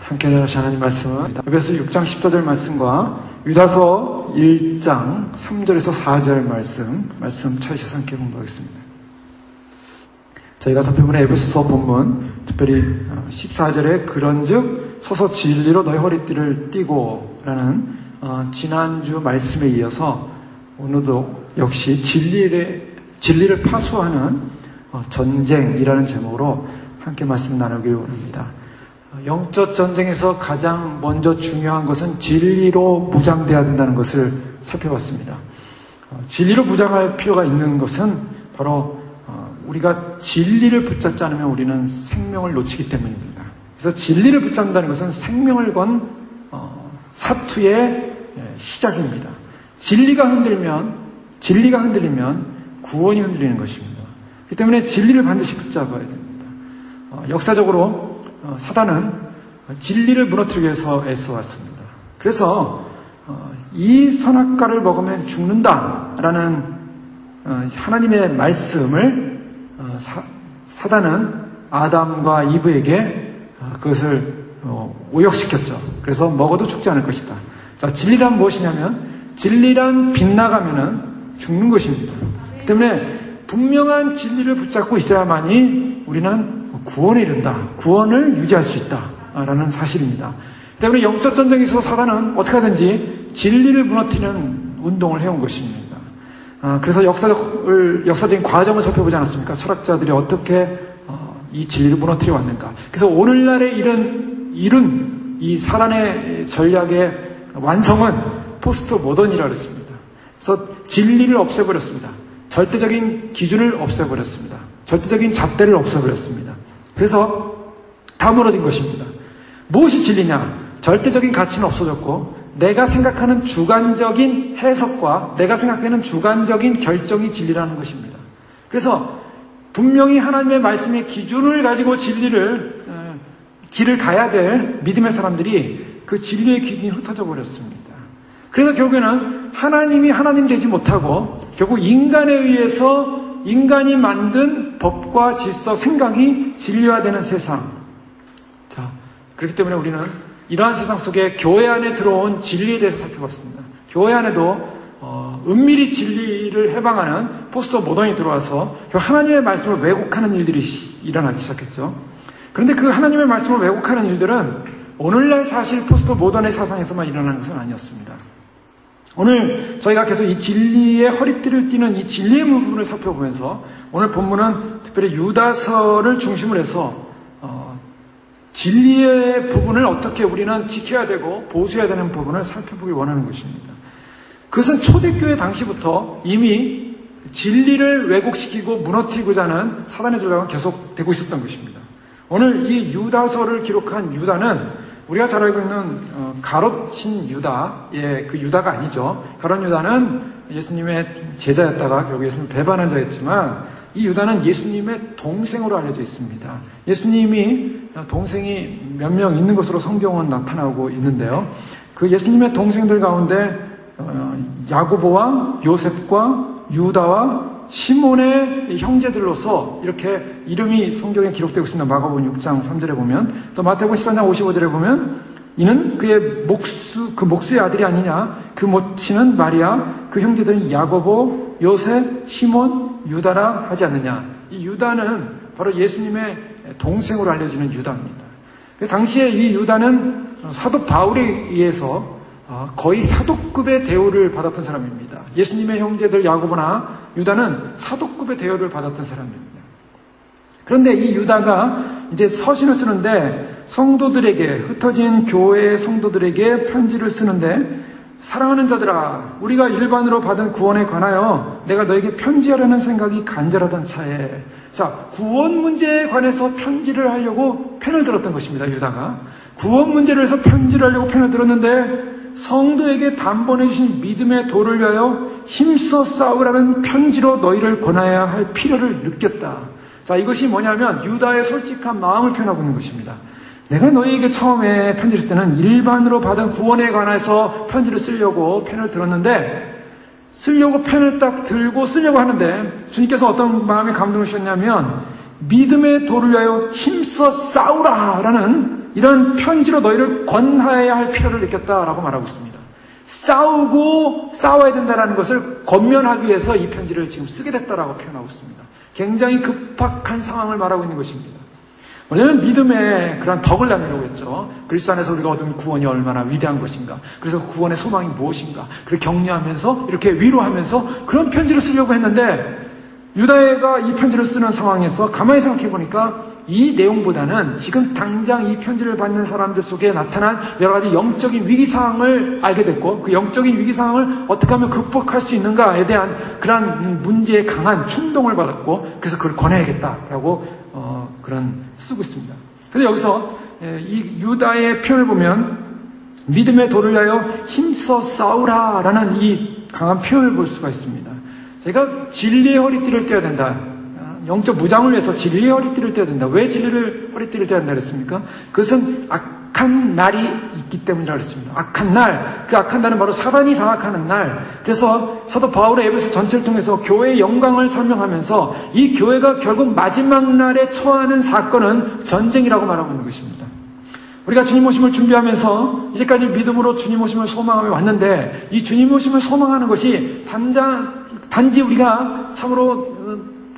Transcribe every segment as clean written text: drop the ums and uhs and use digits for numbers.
함께 다시 하나님 말씀은 에베소 6장 14절 말씀과 유다서 1장 3절에서 4절 말씀 차이셔서 함께 공부하겠습니다. 저희가 살펴보는 에베소서 본문, 특별히 14절에 그런즉 서서 진리로 너희 허리띠를 띠고 라는 지난주 말씀에 이어서 오늘도 역시 진리를 파수하는 전쟁이라는 제목으로 함께 말씀 나누기를 원합니다. 영적 전쟁에서 가장 먼저 중요한 것은 진리로 무장되어야 된다는 것을 살펴봤습니다. 진리로 무장할 필요가 있는 것은 바로 우리가 진리를 붙잡지 않으면 우리는 생명을 놓치기 때문입니다. 그래서 진리를 붙잡는다는 것은 생명을 건 사투의 시작입니다. 진리가 흔들리면 구원이 흔들리는 것입니다. 그렇기 때문에 진리를 반드시 붙잡아야 됩니다. 역사적으로 사단은 진리를 무너뜨리기 위해서 애써왔습니다. 그래서 이 선악과를 먹으면 죽는다라는 하나님의 말씀을 사단은 아담과 이브에게 그것을 오역시켰죠. 그래서 먹어도 죽지 않을 것이다. 자, 진리란 무엇이냐면 진리란 빗나가면은 죽는 것입니다. 그렇기 때문에 분명한 진리를 붙잡고 있어야만이 우리는 구원에 이른다. 구원을 유지할 수 있다라는 사실입니다. 때문에 영적 전쟁에서 사단은 어떻게 하든지 진리를 무너뜨리는 운동을 해온 것입니다. 그래서 역사적인 과정을 살펴보지 않았습니까? 철학자들이 어떻게 이 진리를 무너뜨려 왔는가. 그래서 오늘날에 이룬 이 사단의 전략의 완성은 포스트 모던이라고 했습니다. 그래서 진리를 없애버렸습니다. 절대적인 기준을 없애버렸습니다. 절대적인 잣대를 없애버렸습니다. 그래서 다 무너진 것입니다. 무엇이 진리냐? 절대적인 가치는 없어졌고 내가 생각하는 주관적인 해석과 내가 생각하는 주관적인 결정이 진리라는 것입니다. 그래서 분명히 하나님의 말씀의 기준을 가지고 길을 가야 될 믿음의 사람들이 그 진리의 기준이 흩어져 버렸습니다. 그래서 결국에는 하나님이 하나님 되지 못하고 결국 인간에 의해서 인간이 만든 법과 질서, 생각이 진리화되는 세상. 자, 그렇기 때문에 우리는 이러한 세상 속에 교회 안에 들어온 진리에 대해서 살펴봤습니다. 교회 안에도 은밀히 진리를 해방하는 포스트 모던이 들어와서 하나님의 말씀을 왜곡하는 일들이 일어나기 시작했죠. 그런데 그 하나님의 말씀을 왜곡하는 일들은 오늘날 사실 포스트 모던의 사상에서만 일어나는 것은 아니었습니다. 오늘 저희가 계속 이 진리의 허리띠를 띠는 이 진리의 부분을 살펴보면서 오늘 본문은 특별히 유다서를 중심으로 해서 진리의 부분을 어떻게 우리는 지켜야 되고 보수해야 되는 부분을 살펴보기 원하는 것입니다. 그것은 초대교회 당시부터 이미 진리를 왜곡시키고 무너뜨리고자 하는 사단의 전략은 계속되고 있었던 것입니다. 오늘 이 유다서를 기록한 유다는 우리가 잘 알고 있는 가롯신 유다의 그 유다가 아니죠. 가롯 유다는 예수님의 제자였다가 결국 예수님을 배반한 자였지만 이 유다는 예수님의 동생으로 알려져 있습니다. 예수님이 동생이 몇 명 있는 것으로 성경은 나타나고 있는데요. 그 예수님의 동생들 가운데 야고보와 요셉과 유다와 시몬의 형제들로서 이렇게 이름이 성경에 기록되고 있습니다. 마가복음 6장 3절에 보면, 또 마태복음 14장 55절에 보면 이는 그의 목수의 아들이 아니냐, 그 모친은 마리아, 그 형제들은 야고보, 요셉, 시몬, 유다라 하지 않느냐. 이 유다는 바로 예수님의 동생으로 알려지는 유다입니다. 당시에 이 유다는 사도 바울에 의해서 거의 사도급의 대우를 받았던 사람입니다. 예수님의 형제들 야고보나 유다는 사도급의 대우를 받았던 사람입니다. 그런데 이 유다가 이제 서신을 쓰는데 성도들에게, 흩어진 교회의 성도들에게 편지를 쓰는데, 사랑하는 자들아, 우리가 일반으로 받은 구원에 관하여 내가 너에게 편지하려는 생각이 간절하던 차에, 자, 구원 문제에 관해서 편지를 하려고 펜을 들었던 것입니다. 유다가 구원 문제를 해서 편지를 하려고 펜을 들었는데 성도에게 단번에 주신 믿음의 도를 위하여 힘써 싸우라는 편지로 너희를 권하여야 할 필요를 느꼈다. 자, 이것이 뭐냐면 유다의 솔직한 마음을 표현하고 있는 것입니다. 내가 너희에게 처음에 편지를 쓸 때는 일반으로 받은 구원에 관해서 편지를 쓰려고 펜을 들었는데, 쓰려고 펜을 딱 들고 쓰려고 하는데 주님께서 어떤 마음의 감동을 주셨냐면 믿음의 도를 위하여 힘써 싸우라라는 이런 편지로 너희를 권하여야 할 필요를 느꼈다라고 말하고 있습니다. 싸워야 된다는 것을 권면하기 위해서 이 편지를 지금 쓰게 됐다라고 표현하고 있습니다. 굉장히 급박한 상황을 말하고 있는 것입니다. 원래는 믿음의 그런 덕을 나누려고 했죠. 그리스도 안에서 우리가 얻은 구원이 얼마나 위대한 것인가. 그래서 구원의 소망이 무엇인가. 그를 격려하면서 이렇게 위로하면서 그런 편지를 쓰려고 했는데 유다가 이 편지를 쓰는 상황에서 가만히 생각해 보니까 이 내용보다는 지금 당장 이 편지를 받는 사람들 속에 나타난 여러 가지 영적인 위기상황을 알게 됐고 그 영적인 위기상황을 어떻게 하면 극복할 수 있는가에 대한 그런 문제에 강한 충동을 받았고 그래서 그걸 권해야겠다라고 그런 쓰고 있습니다. 그런데 여기서 이 유다의 표현을 보면 믿음의 도를 위하여 힘써 싸우라라는 이 강한 표현을 볼 수가 있습니다. 제가 진리의 허리띠를 떼야 된다. 영적 무장을 위해서 진리의 허리띠를 떼야 된다. 왜 진리를 허리띠를 떼야 된다 그랬습니까? 그것은 악한 날이 있기 때문이라고 했습니다. 악한 날, 그 악한 날은 바로 사단이 장악하는 날. 그래서 사도 바울의 에베소 전체를 통해서 교회의 영광을 설명하면서 이 교회가 결국 마지막 날에 처하는 사건은 전쟁이라고 말하고 있는 것입니다. 우리가 주님 오심을 준비하면서 이제까지 믿음으로 주님 오심을 소망하며 왔는데 이 주님 오심을 소망하는 것이 단지 우리가 참으로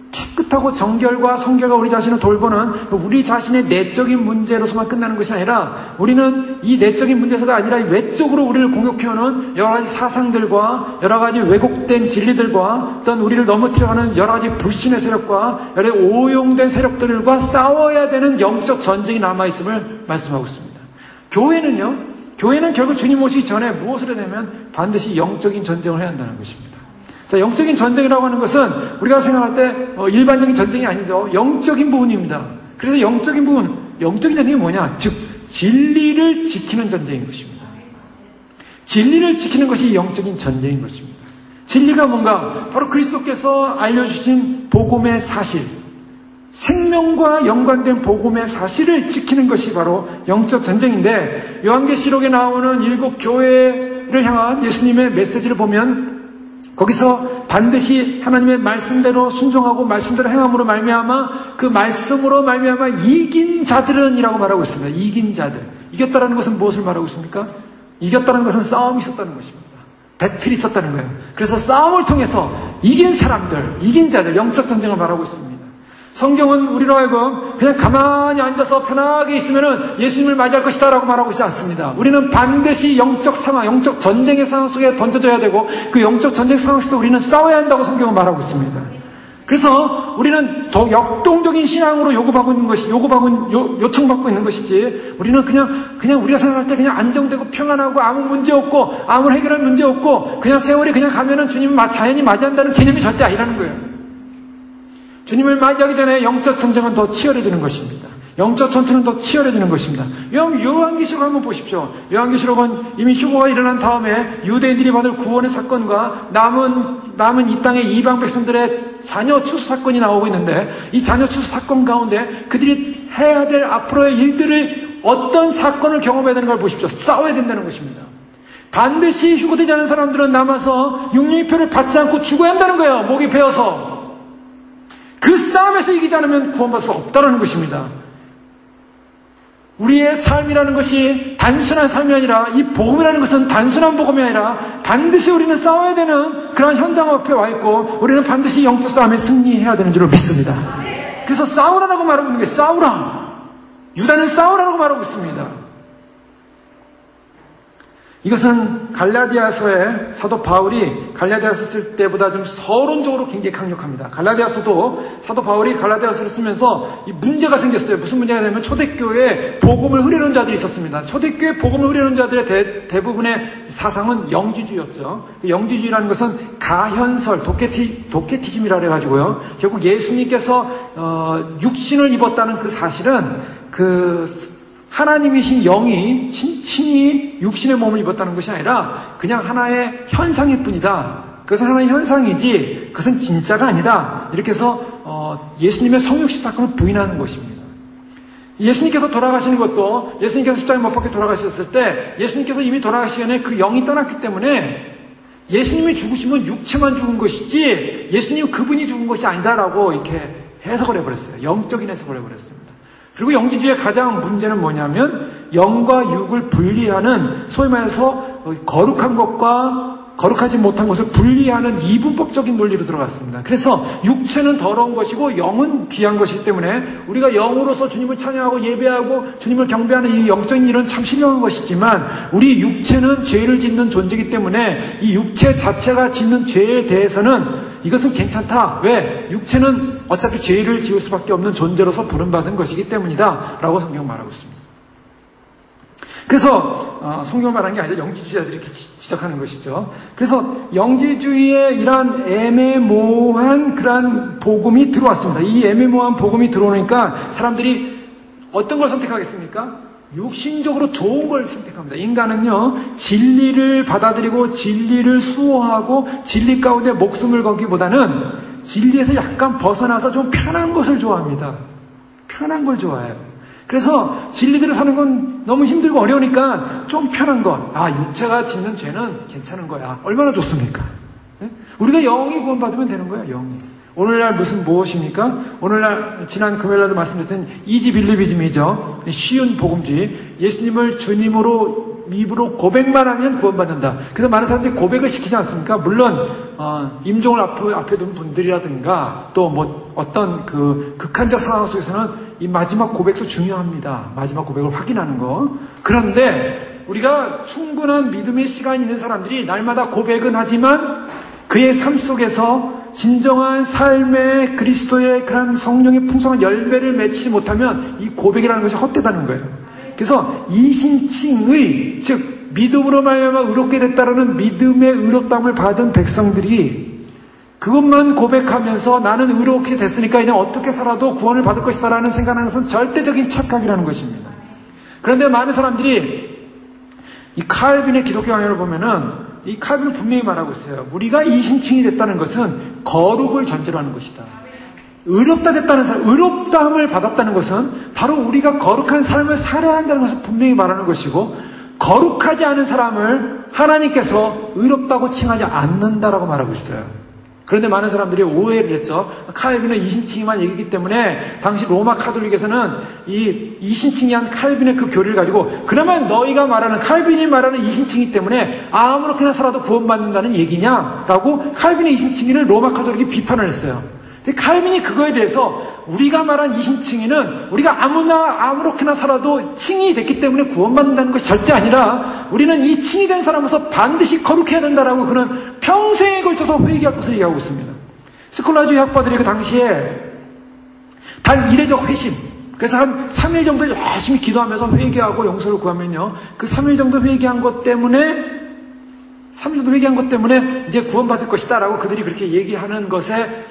깨끗하고 정결과 성결과 우리 자신을 돌보는 우리 자신의 내적인 문제로서만 끝나는 것이 아니라 우리는 이 내적인 문제에서가 아니라 외적으로 우리를 공격해오는 여러 가지 사상들과 여러 가지 왜곡된 진리들과 어떤 우리를 넘어뜨려가는 여러 가지 불신의 세력과 여러 가지 오용된 세력들과 싸워야 되는 영적 전쟁이 남아있음을 말씀하고 있습니다. 교회는 결국 주님 오시기 전에 무엇을 해야 되냐면 반드시 영적인 전쟁을 해야 한다는 것입니다. 자, 영적인 전쟁이라고 하는 것은 우리가 생각할 때 일반적인 전쟁이 아니죠. 영적인 부분입니다. 그래서 영적인 전쟁이 뭐냐? 즉 진리를 지키는 전쟁인 것입니다. 진리를 지키는 것이 영적인 전쟁인 것입니다. 진리가 뭔가? 바로 그리스도께서 알려주신 복음의 사실, 생명과 연관된 복음의 사실을 지키는 것이 바로 영적 전쟁인데 요한계시록에 나오는 7 교회를 향한 예수님의 메시지를 보면 거기서 반드시 하나님의 말씀대로 순종하고 말씀대로 행함으로 말미암아 그 말씀으로 말미암아 이긴 자들은이라고 말하고 있습니다. 이긴 자들. 이겼다라는 것은 무엇을 말하고 있습니까? 이겼다는 것은 싸움이 있었다는 것입니다. 배틀이 있었다는 거예요. 그래서 싸움을 통해서 이긴 사람들, 이긴 자들, 영적 전쟁을 말하고 있습니다. 성경은 우리로 하여금 그냥 가만히 앉아서 편하게 있으면은 예수님을 맞이할 것이다 라고 말하고 있지 않습니다. 우리는 반드시 영적 상황, 영적 전쟁의 상황 속에 던져져야 되고 그 영적 전쟁 상황 속에서 우리는 싸워야 한다고 성경은 말하고 있습니다. 그래서 우리는 더 역동적인 신앙으로 요청받고 있는 것이지 우리는 그냥 우리가 생각할 때 그냥 안정되고 평안하고 아무 문제 없고 아무 해결할 문제 없고 그냥 세월이 그냥 가면은 주님을 자연히 맞이한다는 개념이 절대 아니라는 거예요. 주님을 맞이하기 전에 영적 전쟁은 더 치열해지는 것입니다. 영적 전투는 더 치열해지는 것입니다. 요한계시록 한번 보십시오. 요한계시록은 이미 휴거가 일어난 다음에 유대인들이 받을 구원의 사건과 남은 이 땅의 이방 백성들의 자녀 추수 사건이 나오고 있는데 이 자녀 추수 사건 가운데 그들이 해야 될 앞으로의 일들을 어떤 사건을 경험해야 되는 걸 보십시오. 싸워야 된다는 것입니다. 반드시 휴거되지 않은 사람들은 남아서 육류의 표를 받지 않고 죽어야 한다는 거예요. 목이 베어서. 그 싸움에서 이기지 않으면 구원받을 수 없다는 것입니다. 우리의 삶이라는 것이 단순한 삶이 아니라 이 복음이라는 것은 단순한 복음이 아니라 반드시 우리는 싸워야 되는 그런 현장 앞에 와 있고 우리는 반드시 영적 싸움에 승리해야 되는 줄을 믿습니다. 그래서 싸우라라고 말하고 있는 게 싸우라. 유다는 싸우라라고 말하고 있습니다. 이것은 갈라디아서에 사도 바울이 갈라디아서 쓸 때보다 좀 서론적으로 굉장히 강력합니다. 갈라디아서도 사도 바울이 갈라디아서를 쓰면서 이 문제가 생겼어요. 무슨 문제가 되냐면 초대교회에 복음을 흐리는 자들이 있었습니다. 초대교회 복음을 흐리는 자들의 대부분의 사상은 영지주의였죠. 영지주의라는 것은 가현설, 도케티즘이라 그래가지고요. 결국 예수님께서 육신을 입었다는 그 사실은 하나님이신 영이 친히 육신의 몸을 입었다는 것이 아니라 그냥 하나의 현상일 뿐이다. 그것은 하나의 현상이지 그것은 진짜가 아니다. 이렇게 해서 예수님의 성육신 사건을 부인하는 것입니다. 예수님께서 돌아가시는 것도 예수님께서 십자가에 못 박혀 돌아가셨을 때 예수님께서 이미 돌아가시기 전에 그 영이 떠났기 때문에 예수님이 죽으시면 육체만 죽은 것이지 예수님 그분이 죽은 것이 아니다라고 이렇게 해석을 해버렸어요. 영적인 해석을 해버렸습니다. 그리고 영지주의의 가장 문제는 뭐냐면 영과 육을 분리하는, 소위 말해서 거룩한 것과 거룩하지 못한 것을 분리하는 이분법적인 논리로 들어갔습니다. 그래서 육체는 더러운 것이고 영은 귀한 것이기 때문에 우리가 영으로서 주님을 찬양하고 예배하고 주님을 경배하는 이 영적인 일은 참 신령한 것이지만, 우리 육체는 죄를 짓는 존재이기 때문에 이 육체 자체가 짓는 죄에 대해서는 이것은 괜찮다. 왜? 육체는 어차피 죄를 지을 수밖에 없는 존재로서 부름받은 것이기 때문이다 라고 성경 말하고 있습니다. 그래서 성경을 말하는 게 아니라 영지주의자들이 이렇게 지적하는 것이죠. 그래서 영지주의의 이러한 애매모호한 그러한 복음이 들어왔습니다. 이 애매모호한 복음이 들어오니까 사람들이 어떤 걸 선택하겠습니까? 육신적으로 좋은 걸 선택합니다. 인간은요, 진리를 받아들이고 진리를 수호하고 진리 가운데 목숨을 걸기보다는 진리에서 약간 벗어나서 좀 편한 것을 좋아합니다. 편한 걸 좋아해요. 그래서 진리대로 사는 건 너무 힘들고 어려우니까 좀 편한 것. 육체가 짓는 죄는 괜찮은 거야. 얼마나 좋습니까? 네? 우리가 영이 구원받으면 되는 거야, 영이. 오늘날 무엇입니까? 오늘날 지난 금요일날도 말씀드렸던 이지 빌리비즘이죠. 쉬운 복음주의. 예수님을 주님으로 입으로 고백만 하면 구원받는다. 그래서 많은 사람들이 고백을 시키지 않습니까? 물론 임종을 앞에 둔 분들이라든가 또 뭐 어떤 그 극한적 상황 속에서는 이 마지막 고백도 중요합니다. 마지막 고백을 확인하는 거. 그런데 우리가 충분한 믿음의 시간이 있는 사람들이 날마다 고백은 하지만 그의 삶 속에서 진정한 삶의 그리스도의 그런 성령의 풍성한 열매를 맺지 못하면 이 고백이라는 것이 헛되다는 거예요. 그래서 이신칭의, 즉 믿음으로 말미암아 의롭게 됐다라는 믿음의 의롭다함을 받은 백성들이 그것만 고백하면서 나는 의롭게 됐으니까 이제 어떻게 살아도 구원을 받을 것이다 라는 생각하는 것은 절대적인 착각이라는 것입니다. 그런데 많은 사람들이 이 칼빈의 기독교 강연을 보면은 이 칼빈은 분명히 말하고 있어요. 우리가 이신칭이 됐다는 것은 거룩을 전제로 하는 것이다. 의롭다 됐다는 사람, 의롭다함을 받았다는 것은 바로 우리가 거룩한 삶을 살아야 한다는 것을 분명히 말하는 것이고, 거룩하지 않은 사람을 하나님께서 의롭다고 칭하지 않는다라고 말하고 있어요. 그런데 많은 사람들이 오해를 했죠. 칼빈은 이신칭이만 얘기했기 때문에 당시 로마 카톨릭에서는 이 이신칭이한 칼빈의 그 교리를 가지고 그러면 너희가 말하는 칼빈이 말하는 이신칭이 때문에 아무렇게나 살아도 구원받는다는 얘기냐라고 칼빈의 이신칭이를 로마 카톨릭이 비판을 했어요. 근데 칼빈이 그거에 대해서 우리가 말한 이신칭의는 우리가 아무렇게나 살아도 칭이 됐기 때문에 구원받는다는 것이 절대 아니라 우리는 이 칭이 된 사람으로서 반드시 거룩해야 된다라고 그는 평생에 걸쳐서 회개할 것을 얘기하고 있습니다. 스콜라주의 학파들이 그 당시에 단 이례적 회심, 그래서 한 3일 정도 열심히 기도하면서 회개하고 용서를 구하면요, 그 3일 정도 회개한 것 때문에 이제 구원받을 것이다 라고 그들이 그렇게 얘기하는 것에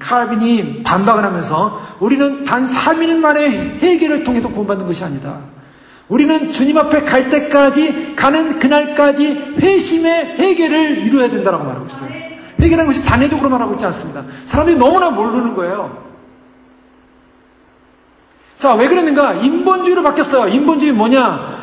칼빈이 반박을 하면서 우리는 단 3일 만에 회개를 통해서 구원받는 것이 아니다. 우리는 주님 앞에 갈 때까지, 가는 그날까지 회심의 회개를 이루어야 된다고 말하고 있어요. 회개라는 것이 단회적으로 말하고 있지 않습니다. 사람들이 너무나 모르는 거예요. 자, 왜 그랬는가? 인본주의로 바뀌었어요. 인본주의 뭐냐?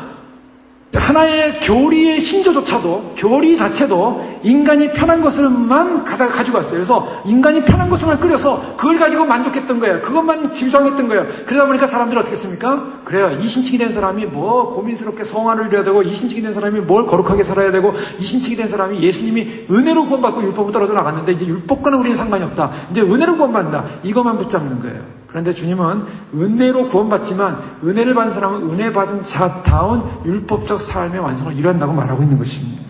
하나의 교리의 신조조차도, 교리 자체도 인간이 편한 것을만 가지고 왔어요. 그래서 인간이 편한 것을만 끓여서 그걸 가지고 만족했던 거예요. 그것만 지정했던 거예요. 그러다 보니까 사람들이 어떻게 했습니까? 그래요. 이신칭이 된 사람이 뭐 고민스럽게 성화를 이뤄야 되고, 이신칭이 된 사람이 뭘 거룩하게 살아야 되고, 이신칭이 된 사람이 예수님이 은혜로 구원받고 율법은 떨어져 나갔는데 이제 율법과는 우리는 상관이 없다. 이제 은혜로 구원받는다. 이것만 붙잡는 거예요. 그런데 주님은 은혜로 구원받지만 은혜를 받은 사람은 은혜 받은 자다운 율법적 삶의 완성을 이룬다고 말하고 있는 것입니다.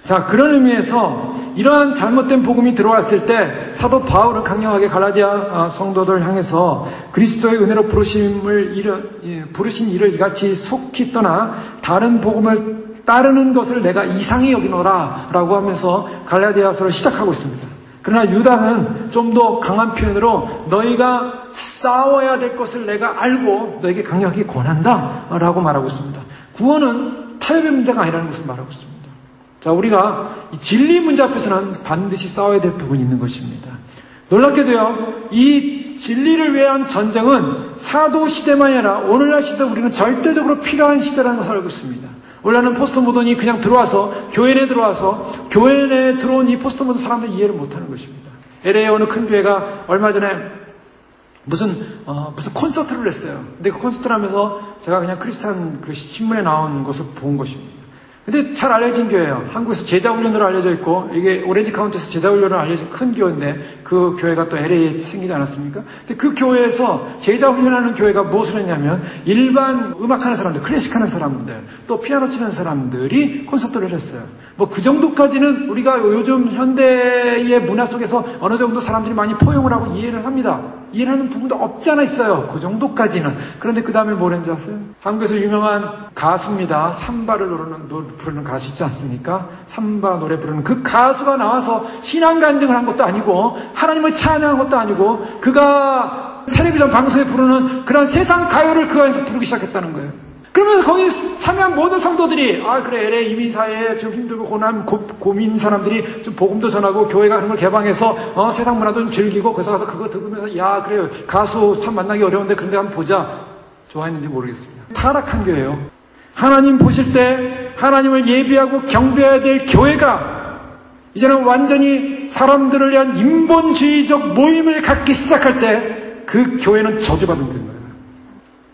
자, 그런 의미에서 이러한 잘못된 복음이 들어왔을 때 사도 바울은 강력하게 갈라디아 성도들 향해서 그리스도의 은혜로 부르신 일을 이같이 속히 떠나 다른 복음을 따르는 것을 내가 이상히 여기노라 라고 하면서 갈라디아서를 시작하고 있습니다. 그러나 유다는 좀 더 강한 표현으로 너희가 싸워야 될 것을 내가 알고 너에게 강력하게 권한다 라고 말하고 있습니다. 구원은 타협의 문제가 아니라는 것을 말하고 있습니다. 자, 우리가 이 진리 문제 앞에서는 반드시 싸워야 될 부분이 있는 것입니다. 놀랍게도요, 이 진리를 위한 전쟁은 사도 시대만이 아니라 오늘날 시대 우리는 절대적으로 필요한 시대라는 것을 알고 있습니다. 원래는 포스트 모던이 그냥 들어와서 교회 내에 들어온 이 포스트 모던 사람들이 이해를 못하는 것입니다. LA에 어느 큰 교회가 얼마 전에 무슨 콘서트를 했어요. 근데 그 콘서트를 하면서 제가 그냥 크리스찬 그 신문에 나온 것을 본 것입니다. 근데 잘 알려진 교회예요. 한국에서 제자훈련으로 알려져 있고, 이게 오렌지 카운티에서 제자훈련으로 알려진 큰 교회인데, 그 교회가 또 LA에 생기지 않았습니까? 근데 그 교회에서 제자훈련하는 교회가 무엇을 했냐면, 일반 음악하는 사람들, 클래식 하는 사람들, 또 피아노 치는 사람들이 콘서트를 했어요. 뭐 그 정도까지는 우리가 요즘 현대의 문화 속에서 어느 정도 사람들이 많이 포용을 하고 이해를 합니다. 이해를 하는 부분도 없지 않아 있어요. 그 정도까지는. 그런데 그 다음에 뭘 했는지 아세요? 한국에서 유명한 가수입니다. 삼바를 부르는 가수 있지 않습니까? 삼바 노래 부르는 그 가수가 나와서 신앙 간증을 한 것도 아니고 하나님을 찬양한 것도 아니고 그가 텔레비전 방송에 부르는 그런 세상 가요를 그 안에서 부르기 시작했다는 거예요. 그러면서 거기 참여한 모든 성도들이 그래 LA 이민사회에 좀 힘들고 고민 사람들이 좀 복음도 전하고 교회가 그런 걸 개방해서 세상 문화도 좀 즐기고 그래서 가서 그거 들으면서 야 그래요 가수 참 만나기 어려운데 그런데 한번 보자. 좋아했는지 모르겠습니다. 타락한 교회예요. 하나님 보실 때 하나님을 예배하고 경배해야 될 교회가 이제는 완전히 사람들을 위한 인본주의적 모임을 갖기 시작할 때 그 교회는 저주받은 거예요.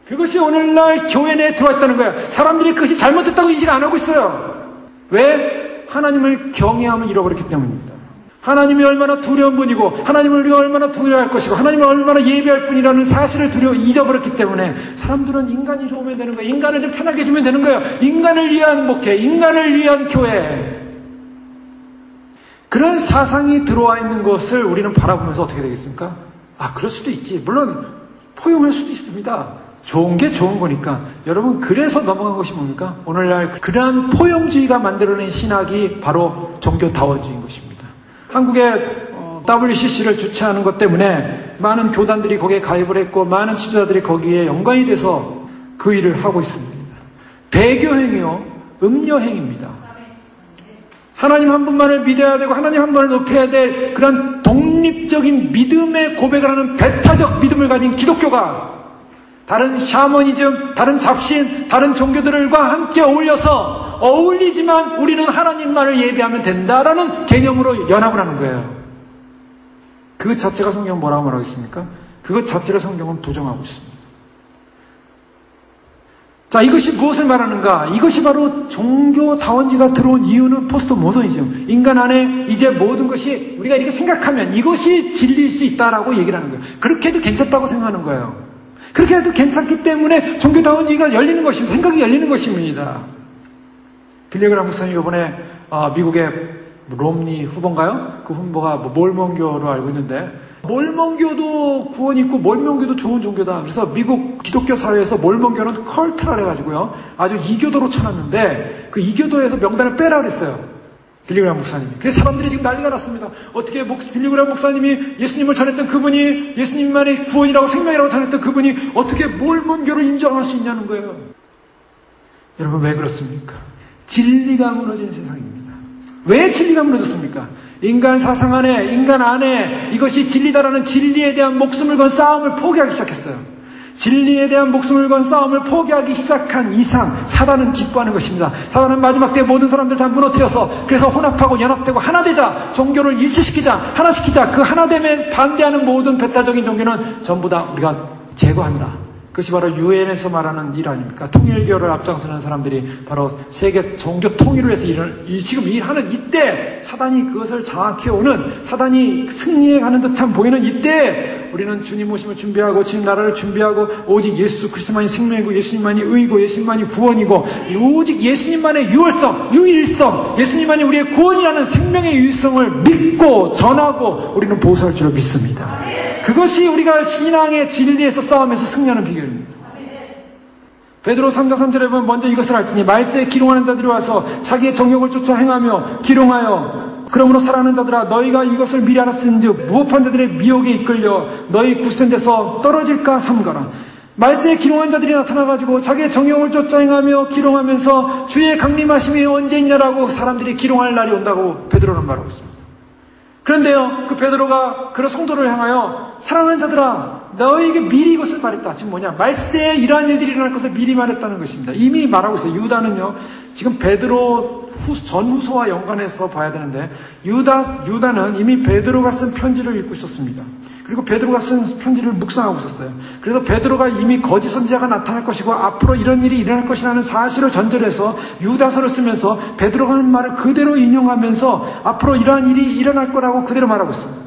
그것이 오늘날 교회 내에 들어왔다는 거야. 사람들이 그것이 잘못됐다고 인식 안 하고 있어요. 왜? 하나님을 경외함을 잃어버렸기 때문입니다. 하나님이 얼마나 두려운 분이고 하나님을 우리가 얼마나 두려워할 것이고 하나님을 얼마나 예배할 분이라는 사실을 잊어버렸기 때문에 사람들은 인간이 좋으면 되는 거예요. 인간을 좀 편하게 해주면 되는 거예요. 인간을 위한 목회, 인간을 위한 교회. 그런 사상이 들어와 있는 것을 우리는 바라보면서 어떻게 되겠습니까? 그럴 수도 있지. 물론 포용할 수도 있습니다. 좋은 게 좋은 거니까. 여러분 그래서 넘어간 것이 뭡니까? 오늘날 그러한 포용주의가 만들어낸 신학이 바로 종교다원주의인 것입니다. 한국의 WCC를 주최하는 것 때문에 많은 교단들이 거기에 가입을 했고 많은 지도자들이 거기에 연관이 돼서 그 일을 하고 있습니다. 배교행위요 음녀행위입니다. 하나님 한 분만을 믿어야 되고 하나님 한 분을 높여야 될 그런 독립적인 믿음의 고백을 하는 배타적 믿음을 가진 기독교가 다른 샤머니즘, 다른 잡신, 다른 종교들과 함께 어울리지만 우리는 하나님만을 예배하면 된다라는 개념으로 연합을 하는 거예요. 그 자체가 성경은 뭐라고 말하고 있습니까? 그것 자체를 성경은 부정하고 있습니다. 자, 이것이 무엇을 말하는가? 이것이 바로 종교다원주의가 들어온 이유는 포스트 모더니즘. 인간 안에 이제 모든 것이 우리가 이렇게 생각하면 이것이 진리일 수 있다라고 얘기를 하는 거예요. 그렇게 해도 괜찮다고 생각하는 거예요. 그렇게 해도 괜찮기 때문에 종교다원주의가 열리는 것입니다. 생각이 열리는 것입니다. 빌리 그레이엄 목사님 이번에 미국의 롬니 후보인가요? 그 후보가 몰몬교로 알고 있는데 몰몬교도 구원이 있고 몰몬교도 좋은 종교다. 그래서 미국 기독교 사회에서 몰몬교는 컬트라 해가지고요 아주 이교도로 쳐놨는데 그 이교도에서 명단을 빼라 그랬어요. 빌리 그레이엄 목사님이. 그래서 사람들이 지금 난리가 났습니다. 어떻게 빌리 그레이엄 목사님이 예수님을 전했던 그분이 예수님만의 구원이라고 생명이라고 전했던 그분이 어떻게 몰몬교를 인정할 수 있냐는 거예요. 여러분 왜 그렇습니까? 진리가 무너진 세상입니다. 왜 진리가 무너졌습니까? 인간 사상 안에, 인간 안에 이것이 진리다라는 진리에 대한 목숨을 건 싸움을 포기하기 시작했어요. 진리에 대한 목숨을 건 싸움을 포기하기 시작한 이상 사단은 기뻐하는 것입니다. 사단은 마지막 때 모든 사람들 다 무너뜨려서 그래서 혼합하고 연합되고 하나 되자, 종교를 일치시키자, 하나시키자. 그 하나됨에 반대하는 모든 배타적인 종교는 전부 다 우리가 제거한다. 그것이 바로 유엔에서 말하는 일 아닙니까? 통일교를 앞장서는 사람들이 바로 세계 종교 통일을 위해서 지금 일하는 이때 사단이 그것을 장악해오는, 사단이 승리해가는 듯한 보이는 이때 우리는 주님 오심을 준비하고 주님 나라를 준비하고 오직 예수 그리스도만이 생명이고 예수님만이 의고 예수님만이 구원이고 오직 예수님만의 유일성, 예수님만이 우리의 구원이라는 생명의 유일성을 믿고 전하고 우리는 보수할 줄을 믿습니다. 그것이 우리가 신앙의 진리에서 싸움에서 승리하는 비결입니다. 베드로 3장 3절에 보면 먼저 이것을 알지니 말세에 기롱하는 자들이 와서 자기의 정욕을 쫓아 행하며 기롱하여 그러므로 사랑하는 자들아 너희가 이것을 미리 알았은즉 무법한 자들의 미혹에 이끌려 너희 굳센 데서 떨어질까 삼가라. 말세에 기롱한 자들이 나타나가지고 자기의 정욕을 쫓아 행하며 기롱하면서 주의 강림하심이 언제 있냐라고 사람들이 기롱할 날이 온다고 베드로는 말하고 있습니다. 그런데요, 그 베드로가 그런 성도를 향하여 사랑하는 자들아 너에게 미리 이것을 말했다. 지금 뭐냐? 말세에 이러한 일들이 일어날 것을 미리 말했다는 것입니다. 이미 말하고 있어요. 유다는요, 지금 베드로 전후서와 연관해서 봐야 되는데, 유다는 이미 베드로가 쓴 편지를 읽고 있었습니다. 그리고 베드로가 쓴 편지를 묵상하고 있었어요. 그래서 베드로가 이미 거짓 선지자가 나타날 것이고 앞으로 이런 일이 일어날 것이라는 사실을 전제해서 유다서를 쓰면서 베드로가 하는 말을 그대로 인용하면서 앞으로 이러한 일이 일어날 거라고 그대로 말하고 있습니다.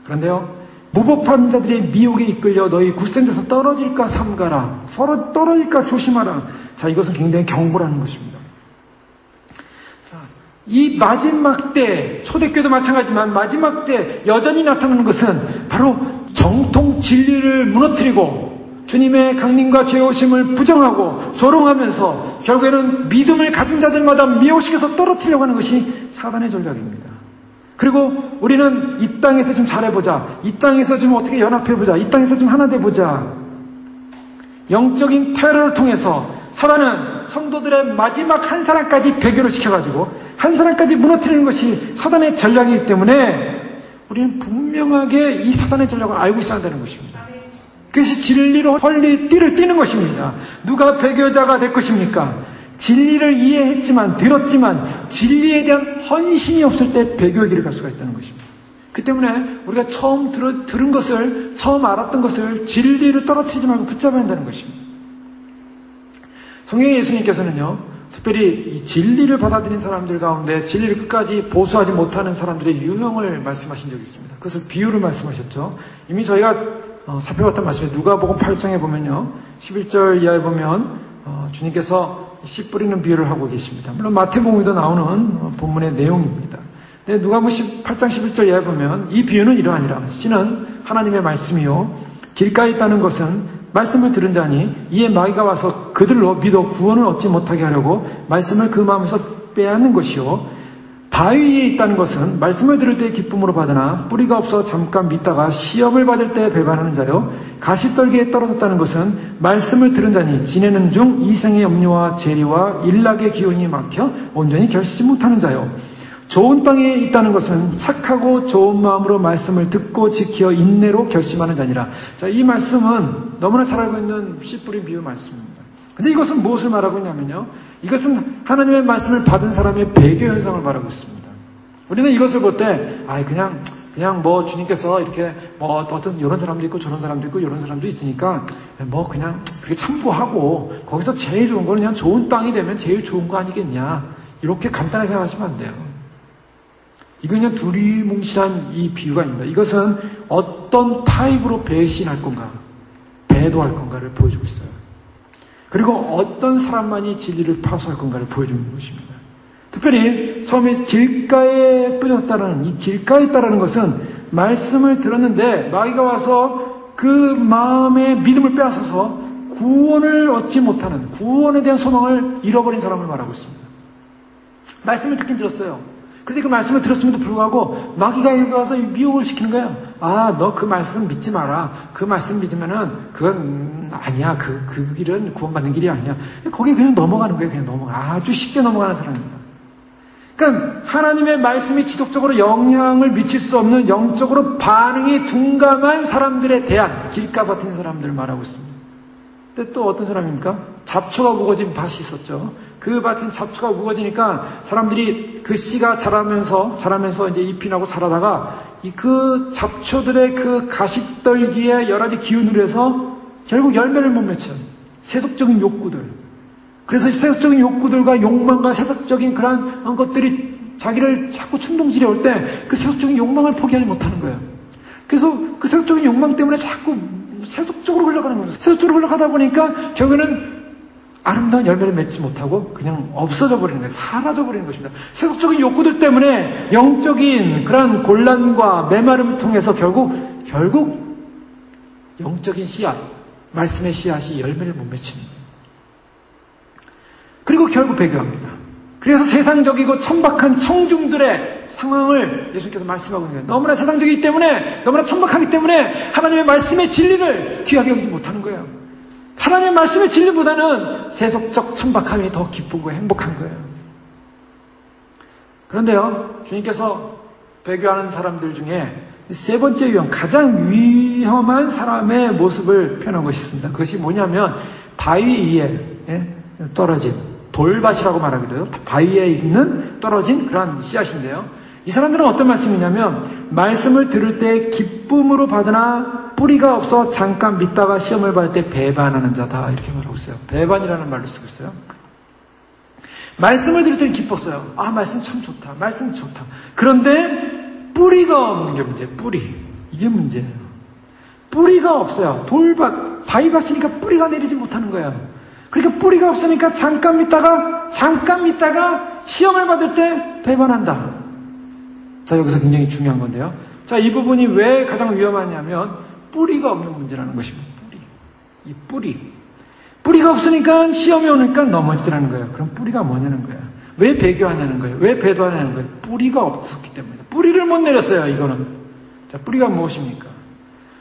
그런데요, 무법한 자들의 미혹에 이끌려 너희 굳센 데서 떨어질까 삼가라. 서로 떨어질까 조심하라. 자, 이것은 굉장히 경고라는 것입니다. 이 마지막 때, 초대교회도 마찬가지지만 마지막 때 여전히 나타나는 것은 바로 정통 진리를 무너뜨리고 주님의 강림과 죄오심을 부정하고 조롱하면서 결국에는 믿음을 가진 자들마다 미혹시켜서 떨어뜨리려고 하는 것이 사단의 전략입니다. 그리고 우리는 이 땅에서 좀 잘해보자, 이 땅에서 좀 어떻게 연합해보자, 이 땅에서 좀 하나 돼보자. 영적인 테러를 통해서 사단은 성도들의 마지막 한 사람까지 배교를 시켜가지고 한 사람까지 무너뜨리는 것이 사단의 전략이기 때문에 우리는 분명하게 이 사단의 전략을 알고 있어야 되는 것입니다. 그것이 진리로 헐리 띠를 띠는 것입니다. 누가 배교자가 될 것입니까? 진리를 이해했지만, 들었지만 진리에 대한 헌신이 없을 때 배교의 길을 갈 수가 있다는 것입니다. 그 때문에 우리가 처음 들은 것을, 처음 알았던 것을 진리를 떨어뜨리지 말고 붙잡아야 한다는 것입니다. 성경의 예수님께서는요, 특별히 이 진리를 받아들인 사람들 가운데 진리를 끝까지 보수하지 못하는 사람들의 유형을 말씀하신 적이 있습니다. 그것을 비유를 말씀하셨죠. 이미 저희가 살펴봤던 말씀에 누가복음 8장에 보면요, 11절 이하에 보면 주님께서 씨 뿌리는 비유를 하고 계십니다. 물론 마태복음에도 나오는 본문의 내용입니다. 근데 누가복음 8장 11절 이하에 보면 이 비유는 이러하니라. 씨는 하나님의 말씀이요 길가에 있다는 것은 말씀을 들은 자니 이에 마귀가 와서 그들로 믿어 구원을 얻지 못하게 하려고 말씀을 그 마음에서 빼앗는 것이요 바위 위에 있다는 것은 말씀을 들을 때 기쁨으로 받으나 뿌리가 없어 잠깐 믿다가 시험을 받을 때 배반하는 자요 가시떨기에 떨어졌다는 것은 말씀을 들은 자니 지내는 중 이생의 염려와 재리와 일락의 기운이 막혀 온전히 결실지 못하는 자요 좋은 땅에 있다는 것은 착하고 좋은 마음으로 말씀을 듣고 지켜 인내로 결심하는 자니라. 자, 이 말씀은 너무나 잘 알고 있는 씨 뿌린 비유 말씀입니다. 근데 이것은 무엇을 말하고 있냐면요, 이것은 하나님의 말씀을 받은 사람의 배교 현상을 말하고 있습니다. 우리는 이것을 볼 때 그냥 뭐 주님께서 이렇게 뭐 어떤 이런 사람도 있고 저런 사람도 있고 이런 사람도 있으니까 뭐 그냥 그렇게 참고하고 거기서 제일 좋은 거는 그냥 좋은 땅이 되면 제일 좋은 거 아니겠냐, 이렇게 간단하게 생각하시면 안 돼요. 이건 그냥 두리뭉실한 이 비유가 아닙니다. 이것은 어떤 타입으로 배신할 건가, 배도할 건가를 보여주고 있어요. 그리고 어떤 사람만이 진리를 파수할 건가를 보여주는 것입니다. 특별히 처음에 길가에 뿌렸다는 이 길가에 있다라는 것은 말씀을 들었는데 마귀가 와서 그 마음의 믿음을 빼앗아서 구원을 얻지 못하는, 구원에 대한 소망을 잃어버린 사람을 말하고 있습니다. 말씀을 듣긴 들었어요. 그런데 그 말씀을 들었음에도 불구하고 마귀가 여기 와서 미혹을 시키는 거예요. 아, 너 그 말씀 믿지 마라. 그 말씀 믿으면은 그건 아니야. 그 길은 구원받는 길이 아니야. 거기에 그냥 넘어가는 거예요. 그냥 아주 쉽게 넘어가는 사람입니다. 그러니까 하나님의 말씀이 지속적으로 영향을 미칠 수 없는, 영적으로 반응이 둔감한 사람들에 대한 길가 버티는 사람들을 말하고 있습니다. 근데 또 어떤 사람입니까? 잡초가 우거진 밭이 있었죠. 그 밭은 잡초가 우거지니까 사람들이 그 씨가 자라면서 이제 잎이 나고 자라다가 그 잡초들의 그 가시떨기에 여러 가지 기운으로 해서 결국 열매를 못 맺혀요. 세속적인 욕구들. 그래서 세속적인 욕구들과 욕망과 세속적인 그런 것들이 자기를 자꾸 충동질해 올 때 그 세속적인 욕망을 포기하지 못하는 거예요. 그래서 그 세속적인 욕망 때문에 자꾸 세속적으로 흘러가는 거예요. 세속적으로 흘러가다 보니까 결국에는 아름다운 열매를 맺지 못하고 그냥 없어져 버리는 거예요. 사라져 버리는 것입니다. 세속적인 욕구들 때문에 영적인 그런 곤란과 메마름을 통해서 결국 영적인 씨앗, 말씀의 씨앗이 열매를 못 맺힙니다. 그리고 결국 배교합니다. 그래서 세상적이고 천박한 청중들의 상황을 예수님께서 말씀하고 있는 거예요. 너무나 세상적이기 때문에, 너무나 천박하기 때문에 하나님의 말씀의 진리를 귀하게 여기지 못하는 거예요. 하나님의 말씀의 진리보다는 세속적 천박함이 더 기쁘고 행복한 거예요. 그런데요, 주님께서 배교하는 사람들 중에 세 번째 위험, 가장 위험한 사람의 모습을 표현한 것이 있습니다. 그것이 뭐냐면 바위 위에 떨어진 돌밭이라고 말하기도 해요. 바위에 있는 떨어진 그런 씨앗인데요. 이 사람들은 어떤 말씀이냐면 말씀을 들을 때 기쁨으로 받으나 뿌리가 없어 잠깐 믿다가 시험을 받을 때 배반하는 자다 이렇게 말하고 있어요. 배반이라는 말로 쓰고 있어요. 말씀을 들을 때는 기뻤어요. 아, 말씀 참 좋다. 말씀 좋다. 그런데 뿌리가 없는 게 문제예요. 뿌리. 이게 문제예요. 뿌리가 없어요. 돌밭, 바위밭이니까 뿌리가 내리지 못하는 거예요. 그러니까 뿌리가 없으니까 잠깐 믿다가 시험을 받을 때 배반한다. 자, 여기서 굉장히 중요한 건데요. 자, 이 부분이 왜 가장 위험하냐면 뿌리가 없는 문제라는 것입니다. 이 뿌리가 없으니까 시험이 오니까 넘어지더라는 거예요. 그럼 뿌리가 뭐냐는 거예요. 왜 배교하냐는 거예요. 왜 배도하냐는 거예요. 뿌리가 없었기 때문에. 뿌리를 못 내렸어요, 이거는. 자, 뿌리가 무엇입니까?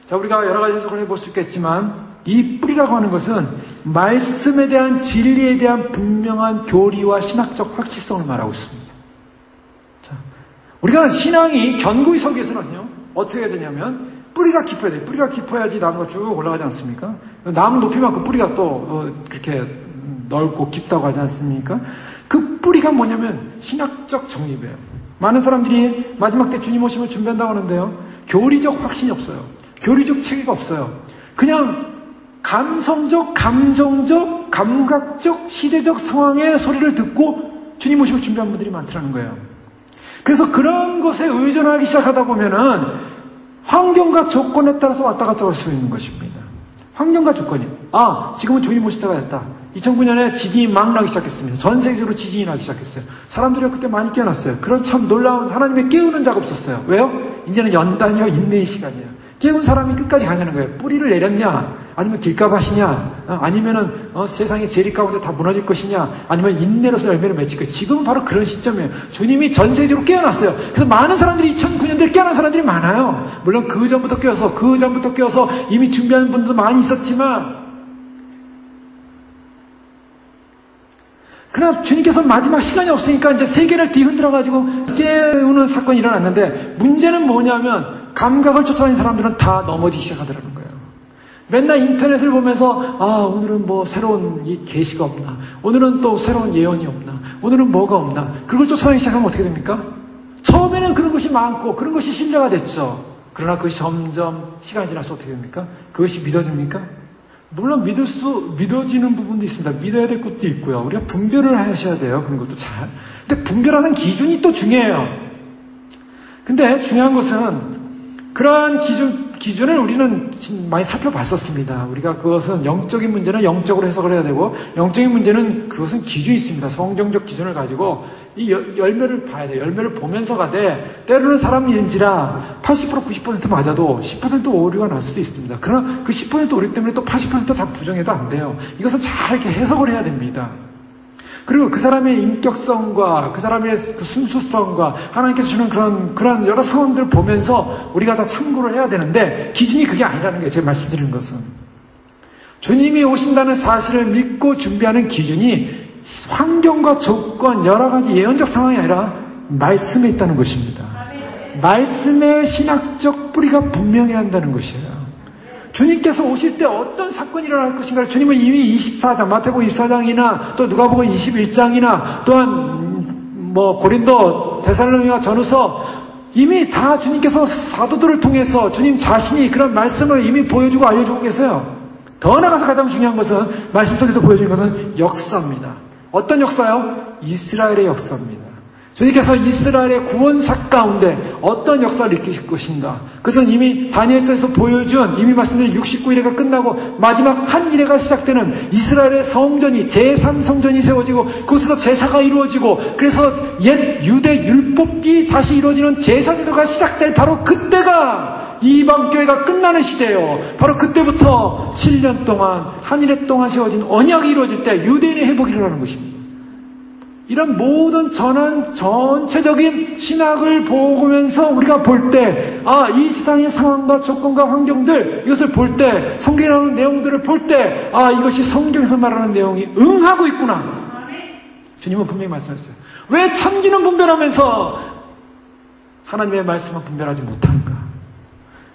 자, 우리가 여러 가지 해석을 해볼 수 있겠지만, 이 뿌리라고 하는 것은 말씀에 대한 진리에 대한 분명한 교리와 신학적 확실성을 말하고 있습니다. 자, 우리가 신앙이 견고히 서기 위해서는요, 어떻게 해야 되냐면, 뿌리가 깊어야 돼요. 뿌리가 깊어야지 나무가 쭉 올라가지 않습니까? 나무 높이만큼 뿌리가 또 그렇게 넓고 깊다고 하지 않습니까? 그 뿌리가 뭐냐면 신학적 정립이에요. 많은 사람들이 마지막 때 주님 오심을 준비한다고 하는데요. 교리적 확신이 없어요. 교리적 체계가 없어요. 그냥 감성적, 감정적, 감각적, 시대적 상황의 소리를 듣고 주님 오심을 준비한 분들이 많더라는 거예요. 그래서 그런 것에 의존하기 시작하다 보면은 환경과 조건에 따라서 왔다 갔다 할 수 있는 것입니다. 환경과 조건이. 지금은 주님 오실 때가 됐다. 2009년에 지진이 막 나기 시작했습니다. 전 세계적으로 지진이 나기 시작했어요. 사람들이 그때 많이 깨어났어요. 그런 참 놀라운 하나님의 깨우는 작업 없었어요. 왜요? 이제는 연단이요, 인내의 시간이에요. 깨운 사람이 끝까지 가냐는 거예요. 뿌리를 내렸냐? 아니면 길가밭이냐? 아니면은 세상의 재리 가운데 다 무너질 것이냐? 아니면 인내로서 열매를 맺을 것이냐? 지금은 바로 그런 시점이에요. 주님이 전 세계적으로 깨어났어요. 그래서 많은 사람들이 2009년도에 깨어난 사람들이 많아요. 물론 그 전부터 깨어서 이미 준비하는 분들도 많이 있었지만, 그러나 주님께서 마지막 시간이 없으니까 이제 세계를 뒤흔들어가지고 깨우는 사건이 일어났는데, 문제는 뭐냐면 감각을 쫓아다니는 사람들은 다 넘어지기 시작하더라는 거예요. 맨날 인터넷을 보면서 오늘은 뭐 새로운 이 계시가 없나, 오늘은 또 새로운 예언이 없나, 오늘은 뭐가 없나, 그걸 쫓아다니기 시작하면 어떻게 됩니까? 처음에는 그런 것이 많고 그런 것이 신뢰가 됐죠. 그러나 그것이 점점 시간이 지나서 어떻게 됩니까? 그것이 믿어집니까? 물론 믿어지는 부분도 있습니다. 믿어야 될 것도 있고요. 우리가 분별을 하셔야 돼요. 그런 것도 잘. 근데 분별하는 기준이 또 중요해요. 근데 중요한 것은 그러한 기준을 우리는 많이 살펴봤었습니다. 우리가 그것은 영적인 문제는 영적으로 해석을 해야 되고, 영적인 문제는 그것은 기준이 있습니다. 성경적 기준을 가지고 이 열매를 봐야 돼요. 열매를 보면서 가되, 때로는 사람인지라 80% 90% 맞아도 10% 오류가 날 수도 있습니다. 그러나 그 10% 오류 때문에 또 80% 다 부정해도 안 돼요. 이것은 잘 이렇게 해석을 해야 됩니다. 그리고 그 사람의 인격성과 그 사람의 그 순수성과 하나님께서 주는 그런 여러 상황들을 보면서 우리가 다 참고를 해야 되는데, 기준이 그게 아니라는 게 제가 말씀드리는 것은, 주님이 오신다는 사실을 믿고 준비하는 기준이 환경과 조건, 여러 가지 예언적 상황이 아니라 말씀에 있다는 것입니다. 말씀의 신학적 뿌리가 분명해야 한다는 것이에요. 주님께서 오실 때 어떤 사건이 일어날 것인가를 주님은 이미 24장, 마태복음 24장이나 또 누가복음 21장이나 또한 고린도, 데살로니가 전후서 이미 다 주님께서 사도들을 통해서 주님 자신이 그런 말씀을 이미 보여주고 알려주고 계세요. 더 나아가서 가장 중요한 것은 말씀 속에서 보여주는 것은 역사입니다. 어떤 역사요? 이스라엘의 역사입니다. 주님께서 이스라엘의 구원사 가운데 어떤 역사를 일으키실 것인가? 그것은 이미 다니엘서에서 보여준, 이미 말씀드린 69일회가 끝나고 마지막 한 일회가 시작되는 이스라엘의 성전이, 제3성전이 세워지고 그곳에서 제사가 이루어지고, 그래서 옛 유대 율법이 다시 이루어지는 제사제도가 시작될 바로 그때가 이방교회가 끝나는 시대예요. 바로 그때부터 7년 동안, 한 일회 동안 세워진 언약이 이루어질 때 유대인의 회복이 일어나는 것입니다. 이런 모든 전체적인 신학을 보면서 우리가 볼 때, 이 세상의 상황과 조건과 환경들, 이것을 볼 때, 성경에 나오는 내용들을 볼 때, 이것이 성경에서 말하는 내용이 응하고 있구나. 주님은 분명히 말씀하셨어요. 왜 천지는 분별하면서 하나님의 말씀은 분별하지 못하는가?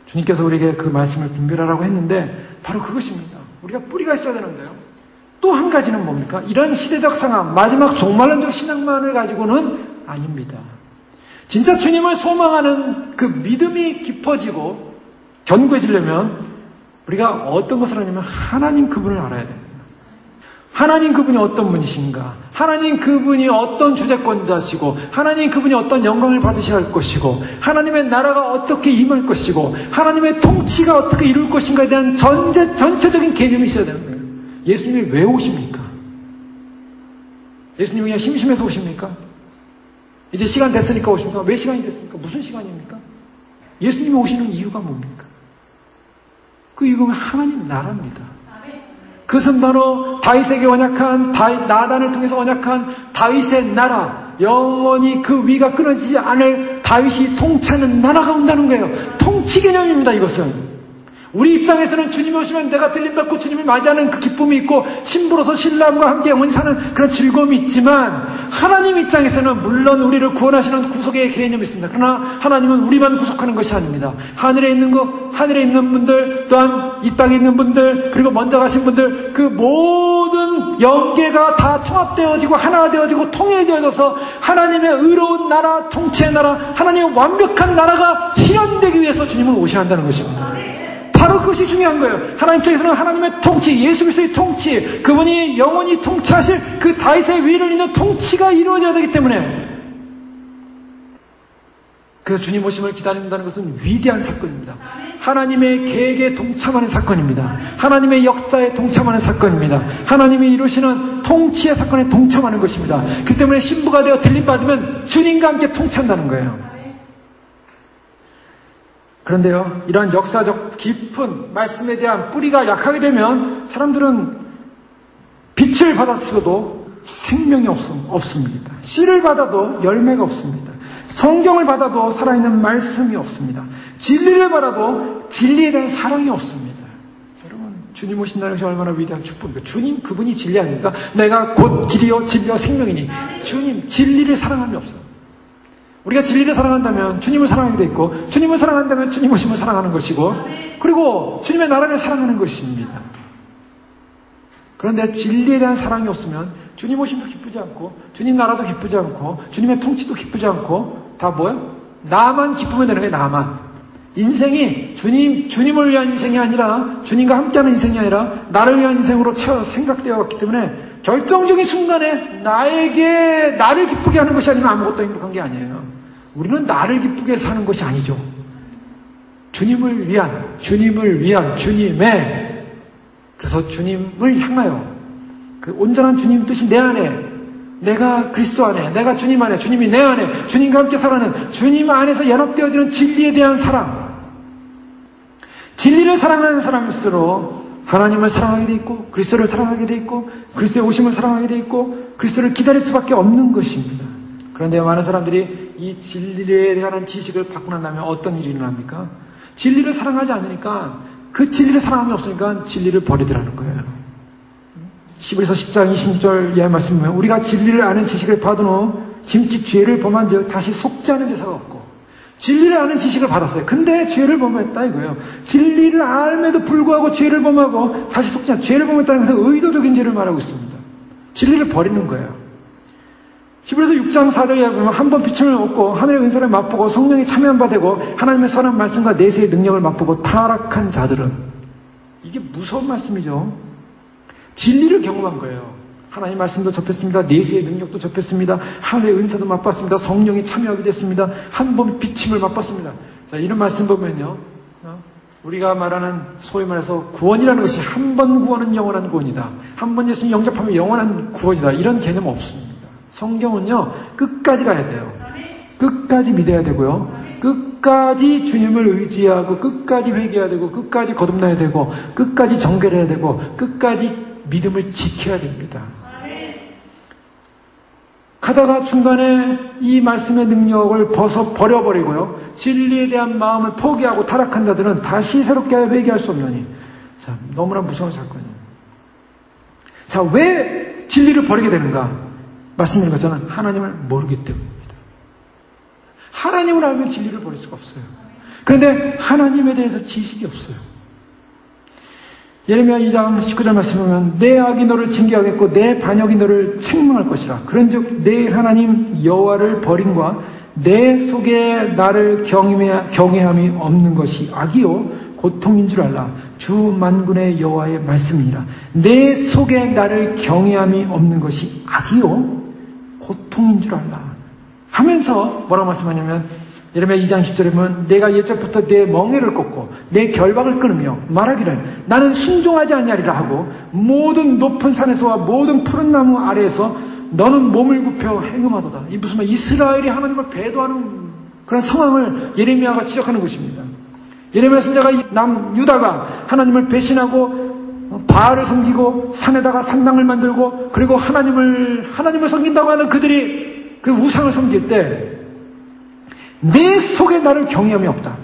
주님께서 우리에게 그 말씀을 분별하라고 했는데 바로 그것입니다. 우리가 뿌리가 있어야 되는데요. 또 한 가지는 뭡니까? 이런 시대적 상황, 마지막 종말론적 신앙만을 가지고는 아닙니다. 진짜 주님을 소망하는 그 믿음이 깊어지고 견고해지려면 우리가 어떤 것을 하냐면 하나님 그분을 알아야 됩니다. 하나님 그분이 어떤 분이신가? 하나님 그분이 어떤 주재권자시고 하나님 그분이 어떤 영광을 받으셔야 할 것이고 하나님의 나라가 어떻게 임할 것이고 하나님의 통치가 어떻게 이룰 것인가에 대한 전체적인 개념이 있어야 되는 거예요. 예수님이 왜 오십니까? 예수님이 그냥 심심해서 오십니까? 이제 시간 됐으니까 오십니까? 왜 시간이 됐습니까? 무슨 시간입니까? 예수님이 오시는 이유가 뭡니까? 그 이유는 하나님 나라입니다. 그것은 바로 다윗에게 언약한 나단을 통해서 언약한 다윗의 나라, 영원히 그 위가 끊어지지 않을 다윗이 통치하는 나라가 온다는 거예요. 통치 개념입니다. 이것은 우리 입장에서는 주님이 오시면 내가 들림받고 주님을 맞이하는 그 기쁨이 있고 신부로서 신랑과 함께 영원히 사는 그런 즐거움이 있지만 하나님 입장에서는 물론 우리를 구원하시는 구속의 개념이 있습니다. 그러나 하나님은 우리만 구속하는 것이 아닙니다. 하늘에 있는 분들 또한 이 땅에 있는 분들 그리고 먼저 가신 분들 그 모든 영계가 다 통합되어지고 하나 되어지고 통일되어져서 하나님의 의로운 나라, 통치의 나라, 하나님의 완벽한 나라가 실현되기 위해서 주님은 오셔야 한다는 것입니다. 바로 그것이 중요한 거예요. 하나님 쪽에서는 하나님의 통치, 예수 그리스도의 통치, 그분이 영원히 통치하실 그 다윗의 위를 잇는 통치가 이루어져야 되기 때문에 그래서 주님 오심을 기다린다는 것은 위대한 사건입니다. 하나님의 계획에 동참하는 사건입니다. 하나님의 역사에 동참하는 사건입니다. 하나님이 이루시는 통치의 사건에 동참하는 것입니다. 그 때문에 신부가 되어 들림받으면 주님과 함께 통치한다는 거예요. 그런데요, 이런 역사적 깊은 말씀에 대한 뿌리가 약하게 되면 사람들은 빛을 받았어도 생명이 없습니다. 씨를 받아도 열매가 없습니다. 성경을 받아도 살아있는 말씀이 없습니다. 진리를 받아도 진리에 대한 사랑이 없습니다. 여러분, 주님 오신다는 것이 얼마나 위대한 축복입니까? 주님 그분이 진리 아닙니까? 내가 곧 길이요 진리요 생명이니 주님 진리를 사랑함이 없어요. 우리가 진리를 사랑한다면 주님을 사랑하게 돼 있고 주님을 사랑한다면 주님 오심을 사랑하는 것이고 그리고 주님의 나라를 사랑하는 것입니다. 그런데 진리에 대한 사랑이 없으면 주님 오심도 기쁘지 않고 주님 나라도 기쁘지 않고 주님의 통치도 기쁘지 않고 다 뭐예요? 나만 기쁘면 되는 거예요. 나만. 인생이 주님을 위한 인생이 아니라 주님과 함께하는 인생이 아니라 나를 위한 인생으로 생각되어 왔기 때문에 결정적인 순간에 나를 기쁘게 하는 것이 아니면 아무것도 행복한 게 아니에요. 우리는 나를 기쁘게 사는 것이 아니죠. 주님을 위한 주님의 그래서 주님을 향하여 그 온전한 주님 뜻이 내 안에 내가 그리스도 안에 내가 주님 안에 주님이 내 안에 주님과 함께 살아가는 주님 안에서 연합되어지는 진리에 대한 사랑 진리를 사랑하는 사람일수록 하나님을 사랑하게 돼 있고 그리스도를 사랑하게 돼 있고 그리스도의 오심을 사랑하게 돼 있고 그리스도를 기다릴 수밖에 없는 것입니다. 그런데 많은 사람들이 이 진리에 대한 지식을 받고 난 다음에 어떤 일이 일어납니까? 진리를 사랑하지 않으니까 그 진리를 사랑함이 없으니까 진리를 버리더라는 거예요. 히브리서 10장 26절 이하의 말씀 보면 우리가 진리를 아는 지식을 받은 후 짐짓 죄를 범한 즉 다시 속지 않은 제사가 없고 진리를 아는 지식을 받았어요. 근데 죄를 범했다 이거예요. 진리를 알면도 불구하고 죄를 범하고 다시 속지 않은 죄를 범했다는 것은 의도적인 죄를 말하고 있습니다. 진리를 버리는 거예요. 히브리서 6장 4절에 보면 한 번 빛을 얻고 하늘의 은사를 맛보고 성령이 참여한 바 되고 하나님의 선한 말씀과 내세의 능력을 맛보고 타락한 자들은 이게 무서운 말씀이죠. 진리를 경험한 거예요. 하나님 말씀도 접했습니다. 내세의 능력도 접했습니다. 하늘의 은사도 맛봤습니다. 성령이 참여하게 됐습니다. 한 번 비침을 맛봤습니다. 자, 이런 말씀 보면요. 우리가 말하는 소위 말해서 구원이라는 것이 한 번 구원은 영원한 구원이다. 한 번 예수님 영접하면 영원한 구원이다. 이런 개념 없습니다. 성경은요, 끝까지 가야 돼요. 끝까지 믿어야 되고요. 끝까지 주님을 의지하고, 끝까지 회개해야 되고, 끝까지 거듭나야 되고, 끝까지 정결해야 되고, 끝까지 믿음을 지켜야 됩니다. 가다가 중간에 이 말씀의 능력을 버려버리고요. 진리에 대한 마음을 포기하고 타락한 자들은 다시 새롭게 회개할 수 없느니. 자, 너무나 무서운 사건이에요. 자, 왜 진리를 버리게 되는가? 말씀드린 것처럼 하나님을 모르기 때문입니다. 하나님을 알면 진리를 버릴 수가 없어요. 그런데 하나님에 대해서 지식이 없어요. 예레미야 2장 19절 말씀 보면 내 악이 너를 징계하겠고 내 반역이 너를 책망할 것이라. 그런즉 내 하나님 여호와를 버림과 내 속에 나를 경외함이 없는 것이 악이요 고통인 줄 알라. 주 만군의 여호와의 말씀이니라. 내 속에 나를 경외함이 없는 것이 악이요 고통인 줄 알라. 하면서 뭐라고 말씀하냐면 예레미야 2장 10절에 보면 내가 옛적부터 내 멍에를 꺾고 내 결박을 끊으며 말하기를 나는 순종하지 아니하리라 하고 모든 높은 산에서와 모든 푸른 나무 아래에서 너는 몸을 굽혀 행음하도다. 이 무슨 말 이스라엘이 하나님을 배도하는 그런 상황을 예레미야가 지적하는 것입니다. 예레미야 선지자가 남유다가 하나님을 배신하고 바알을 섬기고 산에다가 산당을 만들고 그리고 하나님을 섬긴다고 하는 그들이 그 우상을 섬길 때 내 속에 나를 경외함이 없다.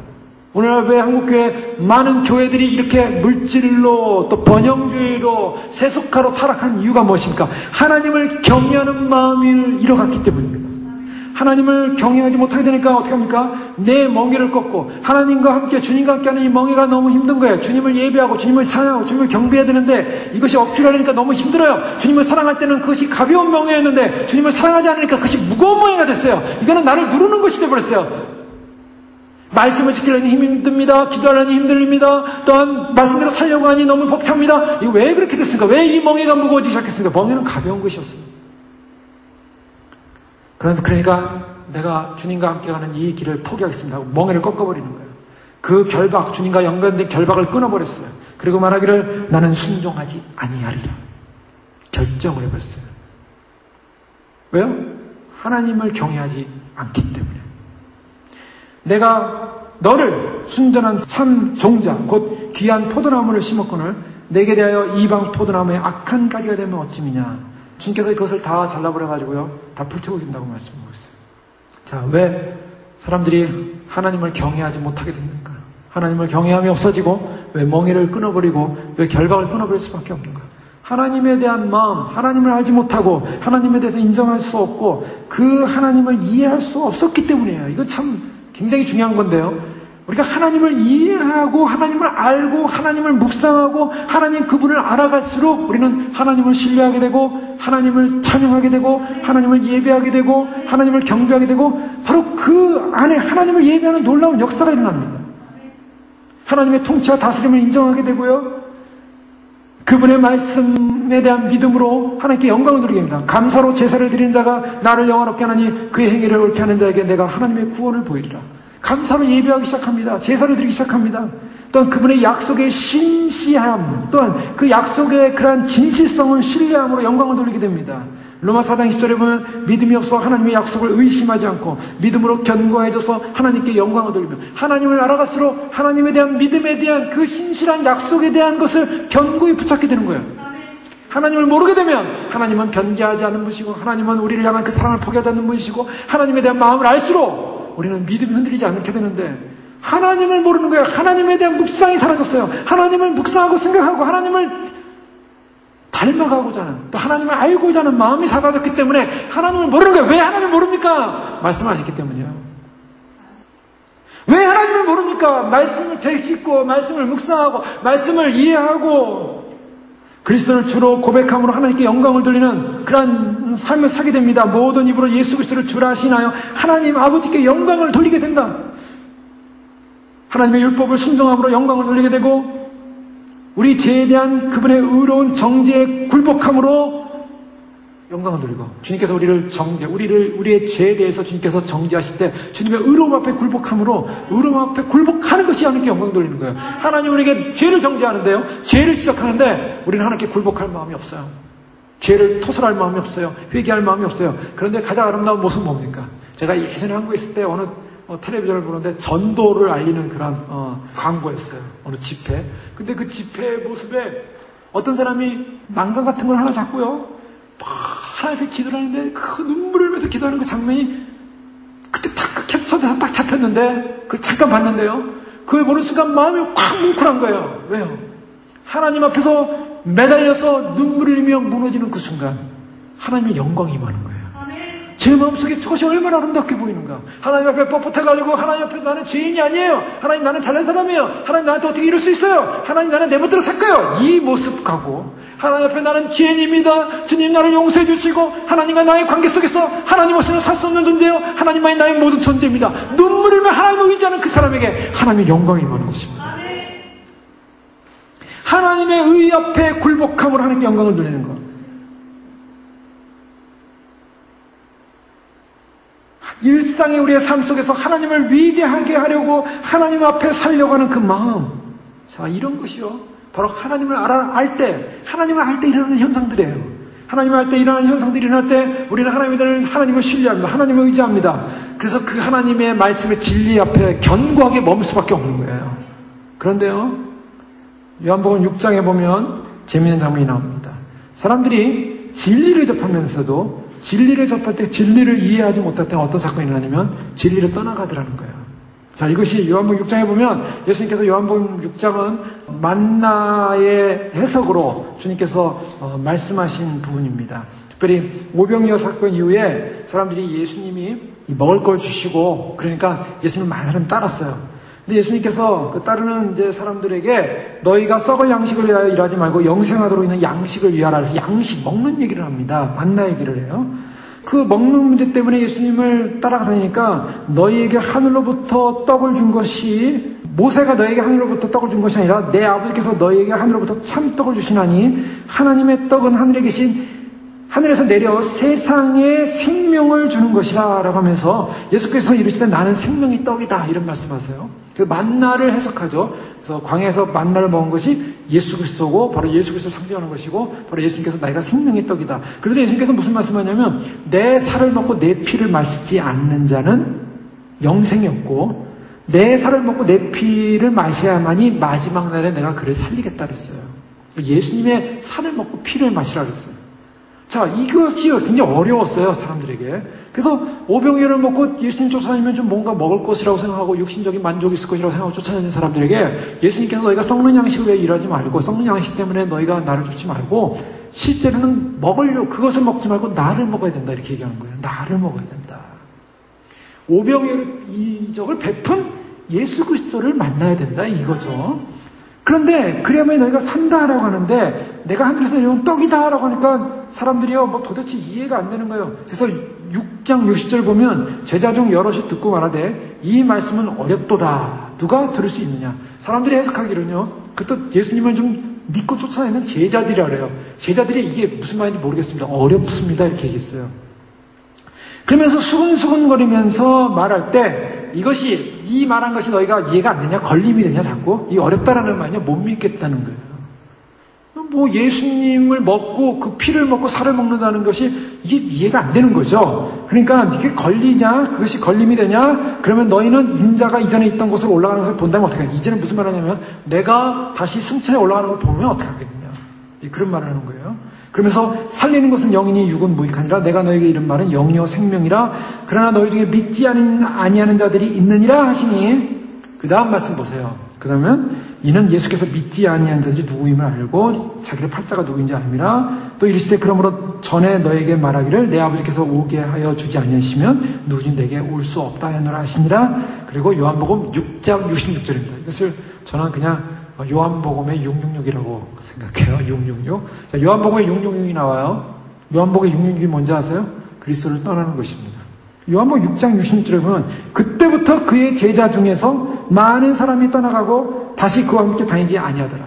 오늘날 왜 한국교회 많은 교회들이 이렇게 물질로 또 번영주의로 세속화로 타락한 이유가 무엇입니까? 하나님을 경외하는 마음을 잃어갔기 때문입니다. 하나님을 경외하지 못하게 되니까 어떻게 합니까? 내 멍에를 꺾고 하나님과 함께 주님과 함께하는 이 멍에가 너무 힘든 거예요. 주님을 예배하고 주님을 찬양하고 주님을 경배해야 되는데 이것이 억지로 하려니까 너무 힘들어요. 주님을 사랑할 때는 그것이 가벼운 멍에였는데 주님을 사랑하지 않으니까 그것이 무거운 멍에가 됐어요. 이거는 나를 누르는 것이 되어버렸어요. 말씀을 지키려니 힘듭니다. 기도하려니 힘듭니다. 또한 말씀대로 살려고 하니 너무 벅찹니다. 이거 왜 그렇게 됐습니까? 왜 이 멍에가 무거워지기 시작했습니까? 멍에는 가벼운 것이었어요. 그러니까 내가 주님과 함께 가는 이 길을 포기하겠습니다 하고 멍에를 꺾어버리는 거예요. 그 결박, 주님과 연관된 결박을 끊어버렸어요. 그리고 말하기를 나는 순종하지 아니하리라. 결정을 해버렸어요. 왜요? 하나님을 경외하지 않기 때문에. 내가 너를 순전한 참 종자 곧 귀한 포도나무를 심었거늘 내게 대하여 이방 포도나무의 악한 가지가 되면 어찌미냐. 주님께서 그것을 다 잘라버려가지고요 다 불태우긴다고 말씀하고 있어요. 자, 왜 사람들이 하나님을 경외하지 못하게 됐는가? 하나님을 경외함이 없어지고 왜 멍에를 끊어버리고 왜 결박을 끊어버릴 수밖에 없는가? 하나님에 대한 마음, 하나님을 알지 못하고 하나님에 대해서 인정할 수 없고 그 하나님을 이해할 수 없었기 때문이에요. 이거 참 굉장히 중요한 건데요. 우리가 하나님을 이해하고 하나님을 알고 하나님을 묵상하고 하나님 그분을 알아갈수록 우리는 하나님을 신뢰하게 되고 하나님을 찬양하게 되고 하나님을 예배하게 되고 하나님을 경배하게 되고 바로 그 안에 하나님을 예배하는 놀라운 역사가 일어납니다. 하나님의 통치와 다스림을 인정하게 되고요. 그분의 말씀에 대한 믿음으로 하나님께 영광을 드리게 됩니다. 감사로 제사를 드리는 자가 나를 영화롭게 하나니 그의 행위를 옳게 하는 자에게 내가 하나님의 구원을 보이리라. 감사로 예배하기 시작합니다. 제사를 드리기 시작합니다. 또한 그분의 약속의 신시함, 또한 그 약속의 그러한 진실성을 신뢰함으로 영광을 돌리게 됩니다. 로마 4장 20절에 보면 믿음이 없어 하나님의 약속을 의심하지 않고 믿음으로 견고해져서 하나님께 영광을 돌리며 하나님을 알아갈수록 하나님에 대한 믿음에 대한 그 신실한 약속에 대한 것을 견고히 붙잡게 되는 거예요. 하나님을 모르게 되면 하나님은 변개하지 않는 분이시고 하나님은 우리를 향한 그 사랑을 포기하지 않는 분이시고 하나님에 대한 마음을 알수록 우리는 믿음이 흔들리지 않게 되는데 하나님을 모르는 거예요. 하나님에 대한 묵상이 사라졌어요. 하나님을 묵상하고 생각하고 하나님을 닮아가고자 하는 또 하나님을 알고자 하는 마음이 사라졌기 때문에 하나님을 모르는 거예요. 왜 하나님을 모릅니까? 말씀을 안 했기 때문이에요. 왜 하나님을 모릅니까? 말씀을 되씹고 말씀을 묵상하고 말씀을 이해하고 그리스도를 주로 고백함으로 하나님께 영광을 돌리는 그러한 삶을 살게 됩니다. 모든 입으로 예수 그리스도를 주라 하시나요? 하나님 아버지께 영광을 돌리게 된다. 하나님의 율법을 순종함으로 영광을 돌리게 되고 우리 죄에 대한 그분의 의로운 정죄에 굴복함으로 영광을 돌리고 주님께서 우리의 죄에 대해서 주님께서 정죄하실 때 주님의 의로움 앞에 굴복함으로 의로움 앞에 굴복하는 것이 하나님께 영광 돌리는 거예요. 하나님 우리에게 죄를 정죄하는데요. 죄를 지적하는데 우리는 하나님께 굴복할 마음이 없어요. 죄를 토설할 마음이 없어요. 회개할 마음이 없어요. 그런데 가장 아름다운 모습은 뭡니까? 제가 예전에 한국에 있을 때 어느 텔레비전을 보는데 전도를 알리는 그런 광고였어요. 어느 집회. 근데 그 집회 모습에 어떤 사람이 망간 같은 걸 하나 잡고요. 하나님 앞에 기도를 하는데 그 눈물을 흘리면서 기도하는 그 장면이 그때 딱 캡처돼서 딱 잡혔는데 그걸 잠깐 봤는데요. 그걸 보는 순간 마음이 확 뭉클한 거예요. 왜요? 하나님 앞에서 매달려서 눈물을 흘리며 무너지는 그 순간 하나님의 영광이 임하는 거예요. 제 마음속에 저것이 얼마나 아름답게 보이는가. 하나님 앞에 뻣뻣해가지고 하나님 앞에 나는 죄인이 아니에요. 하나님 나는 잘난 사람이에요. 하나님 나한테 어떻게 이럴 수 있어요. 하나님 나는 내 멋대로 살 거예요. 이 모습하고 하나님 앞에 나는 죄인입니다. 주님 나를 용서해 주시고 하나님과 나의 관계 속에서 하나님 없이는 살 수 없는 존재요. 하나님만이 나의 모든 존재입니다. 눈물을 흘리며 하나님을 의지하는 그 사람에게 하나님의 영광이 임하는 것입니다. 하나님의 의 앞에 굴복함으로 하나님께 영광을 돌리는 것. 일상의 우리의 삶 속에서 하나님을 위대하게 하려고 하나님 앞에 살려고 하는 그 마음. 자, 이런 것이요. 바로 하나님을 알 때, 하나님을 알 때 일어나는 현상들이에요. 하나님을 알 때 일어나는 현상들이 일어날 때 우리는 하나님을 신뢰합니다. 하나님을 의지합니다. 그래서 그 하나님의 말씀의 진리 앞에 견고하게 머물 수밖에 없는 거예요. 그런데요, 요한복음 6장에 보면 재미있는 장면이 나옵니다. 사람들이 진리를 접하면서도 진리를 접할 때 진리를 이해하지 못할 때는 어떤 사건이 일어나냐면 진리를 떠나가더라는 거예요. 자, 이것이 요한복음 6장에 보면 예수님께서 요한복음 6장은 만나의 해석으로 주님께서 말씀하신 부분입니다. 특별히 오병이어 사건 이후에 사람들이 예수님이 먹을 걸 주시고 그러니까 예수님을 많은 사람이 따랐어요. 근데 예수님께서 그 따르는 이제 사람들에게 너희가 썩을 양식을 위하여 일하지 말고 영생하도록 있는 양식을 위하라 해서 양식, 먹는 얘기를 합니다. 만나 얘기를 해요. 그 먹는 문제 때문에 예수님을 따라가다니까 너희에게 하늘로부터 떡을 준 것이 모세가 너희에게 하늘로부터 떡을 준 것이 아니라 내 아버지께서 너희에게 하늘로부터 참떡을 주시나니 하나님의 떡은 하늘에서 내려 세상에 생명을 주는 것이라 라고 하면서 예수께서 이르시되 나는 생명의 떡이다 이런 말씀하세요. 그 만나를 해석하죠. 그래서 광야에서 만나를 먹은 것이 예수 그리스도고 바로 예수 그리스도를 상징하는 것이고 바로 예수님께서 나이가 생명의 떡이다. 그런데 예수님께서 무슨 말씀하냐면 내 살을 먹고 내 피를 마시지 않는 자는 영생이 없고 내 살을 먹고 내 피를 마셔야만이 마지막 날에 내가 그를 살리겠다 그랬어요. 예수님의 살을 먹고 피를 마시라 그랬어요. 자, 이것이 굉장히 어려웠어요, 사람들에게. 그래서 오병이어를 먹고 예수님 쫓아다니면 좀 뭔가 먹을 것이라고 생각하고 육신적인 만족이 있을 것이라고 생각하고 쫓아다니는 사람들에게 예수님께서 너희가 썩는 양식을 위해 일하지 말고 썩는 양식 때문에 너희가 나를 쫓지 말고 실제로는 그것을 먹지 말고 나를 먹어야 된다 이렇게 얘기하는 거예요. 나를 먹어야 된다. 오병이어를 이적을 베푼 예수 그리스도를 만나야 된다 이거죠. 그런데 그래야만 너희가 산다라고 하는데 내가 하늘에서 내려온 떡이다라고 하니까 사람들이요 도대체 이해가 안 되는 거예요. 그래서 6장 60절 보면 제자 중 여럿이 듣고 말하되 이 말씀은 어렵도다. 누가 들을 수 있느냐. 사람들이 해석하기로는요 그때 예수님을 좀 믿고 쫓아내는 제자들이라 그래요. 제자들이 이게 무슨 말인지 모르겠습니다. 어렵습니다 이렇게 얘기했어요. 그러면서 수근수근거리면서 말할 때 이것이 이 말한 것이 너희가 이해가 안 되냐? 걸림이 되냐? 자꾸? 이 어렵다라는 말이냐? 못 믿겠다는 거예요. 뭐 예수님을 먹고 그 피를 먹고 살을 먹는다는 것이 이게 이해가 안 되는 거죠. 그러니까 이게 걸리냐? 그것이 걸림이 되냐? 그러면 너희는 인자가 이전에 있던 곳으로 올라가는 것을 본다면 어떻게 하냐? 이제는 무슨 말 하냐면 내가 다시 승천에 올라가는 걸 보면 어떻게 하겠느냐? 그런 말을 하는 거예요. 그러면서 살리는 것은 영이니 육은 무익하니라. 내가 너에게 이른 말은 영이요 생명이라. 그러나 너희 중에 믿지 아니하는 자들이 있느니라 하시니 그 다음 말씀 보세요. 그러면 이는 예수께서 믿지 아니한 자들이 누구임을 알고 자기를 팔자가 누구인지 알미라. 또 이르시되 그러므로 전에 너에게 말하기를 내 아버지께서 오게 하여 주지 아니하시면 누구든지 내게 올 수 없다 하노라 하시니라. 그리고 요한복음 6장 66절입니다. 이것을 저는 그냥 요한복음의 666이라고 생각해요. 666. 자, 요한복음에 666이 나와요. 요한복음의 666이 뭔지 아세요? 그리스도를 떠나는 것입니다. 요한복음 6장 66절에 보면 그때부터 그의 제자 중에서 많은 사람이 떠나가고 다시 그와 함께 다니지 아니하더라.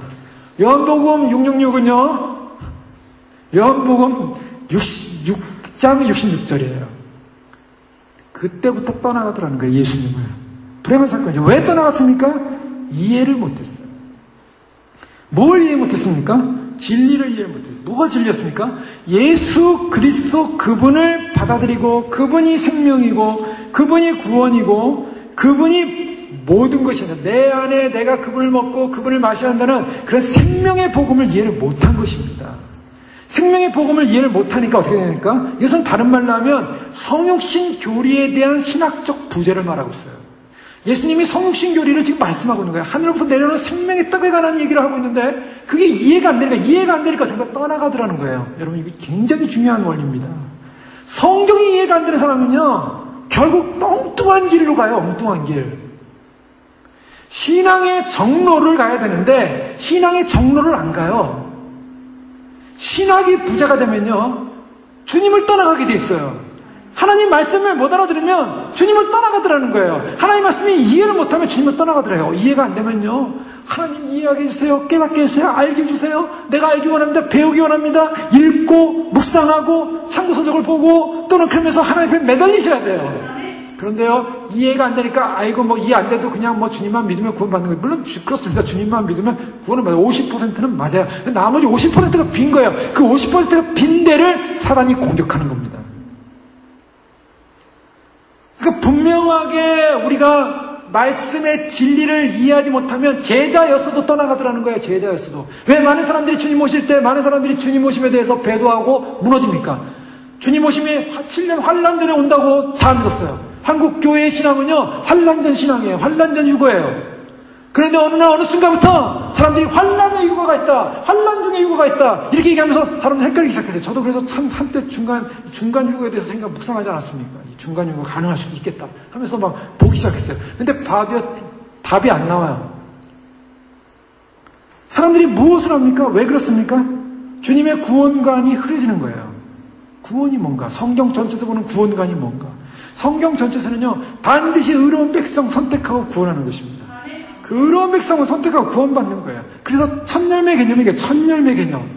요한복음 666은요. 요한복음 6장 66절이에요. 그때부터 떠나가더라는 거예요. 예수님을. 불행한 사건이죠. 왜 떠나갔습니까? 이해를 못했어요. 뭘 이해 못했습니까? 진리를 이해 못했어요. 뭐가 진리였습니까? 예수 그리스도 그분을 받아들이고 그분이 생명이고 그분이 구원이고 그분이 모든 것이 아니라 내 안에 내가 그분을 먹고 그분을 마셔야 한다는 그런 생명의 복음을 이해를 못한 것입니다. 생명의 복음을 이해를 못하니까 어떻게 되니까? 이것은 다른 말로 하면 성육신 교리에 대한 신학적 부재를 말하고 있어요. 예수님이 성육신 교리를 지금 말씀하고 있는 거예요. 하늘로부터 내려오는 생명의 떡에 관한 얘기를 하고 있는데 그게 이해가 안 되니까 정말 떠나가더라는 거예요. 여러분 이게 굉장히 중요한 원리입니다. 성경이 이해가 안 되는 사람은요, 결국 엉뚱한 길로 가요. 엉뚱한 길. 신앙의 정로를 가야 되는데 신앙의 정로를 안 가요. 신학이 부자가 되면요, 주님을 떠나가게 돼 있어요. 하나님 말씀을 못 알아들으면 주님을 떠나가더라는 거예요. 하나님 말씀이 이해를 못하면 주님을 떠나가더래요. 이해가 안 되면요, 하나님 이해하게 해주세요. 깨닫게 해주세요. 알게 해주세요. 내가 알기 원합니다. 배우기 원합니다. 읽고 묵상하고 참고서적을 보고 또는 그러면서 하나님 앞에 매달리셔야 돼요. 그런데요, 이해가 안 되니까 아이고 뭐 이해 안 돼도 그냥 뭐 주님만 믿으면 구원받는 거예요. 물론 그렇습니다. 주님만 믿으면 구원은 맞아요. 50%는 맞아요. 나머지 50%가 빈 거예요. 그 50%가 빈 데를 사단이 공격하는 겁니다. 그러니까 분명하게 우리가 말씀의 진리를 이해하지 못하면 제자였어도 떠나가더라는 거예요. 제자였어도. 왜 많은 사람들이 주님 오실 때 많은 사람들이 주님 오심에 대해서 배도하고 무너집니까? 주님 오심이 7년 환란 전에 온다고 다 믿었어요. 한국 교회의 신앙은요, 환란전 신앙이에요. 환란전 유고예요. 그런데 어느 날 어느 순간부터 사람들이 환란의 유고가 있다, 환란 중에 유고가 있다, 이렇게 얘기하면서 사람들 헷갈리기 시작했어요. 저도 그래서 참 한때 중간 유고에 대해서 묵상하지 않았습니까? 이 중간 유고가 가능할 수도 있겠다 하면서 막 보기 시작했어요. 근데 답이 안 나와요. 사람들이 무엇을 합니까? 왜 그렇습니까? 주님의 구원관이 흐려지는 거예요. 구원이 뭔가? 성경 전체에서 보는 구원관이 뭔가? 성경 전체에서는요, 반드시 의로운 백성 선택하고 구원하는 것입니다. 그 의로운 백성을 선택하고 구원받는 거예요. 그래서 첫열매 개념이게 첫열매 개념.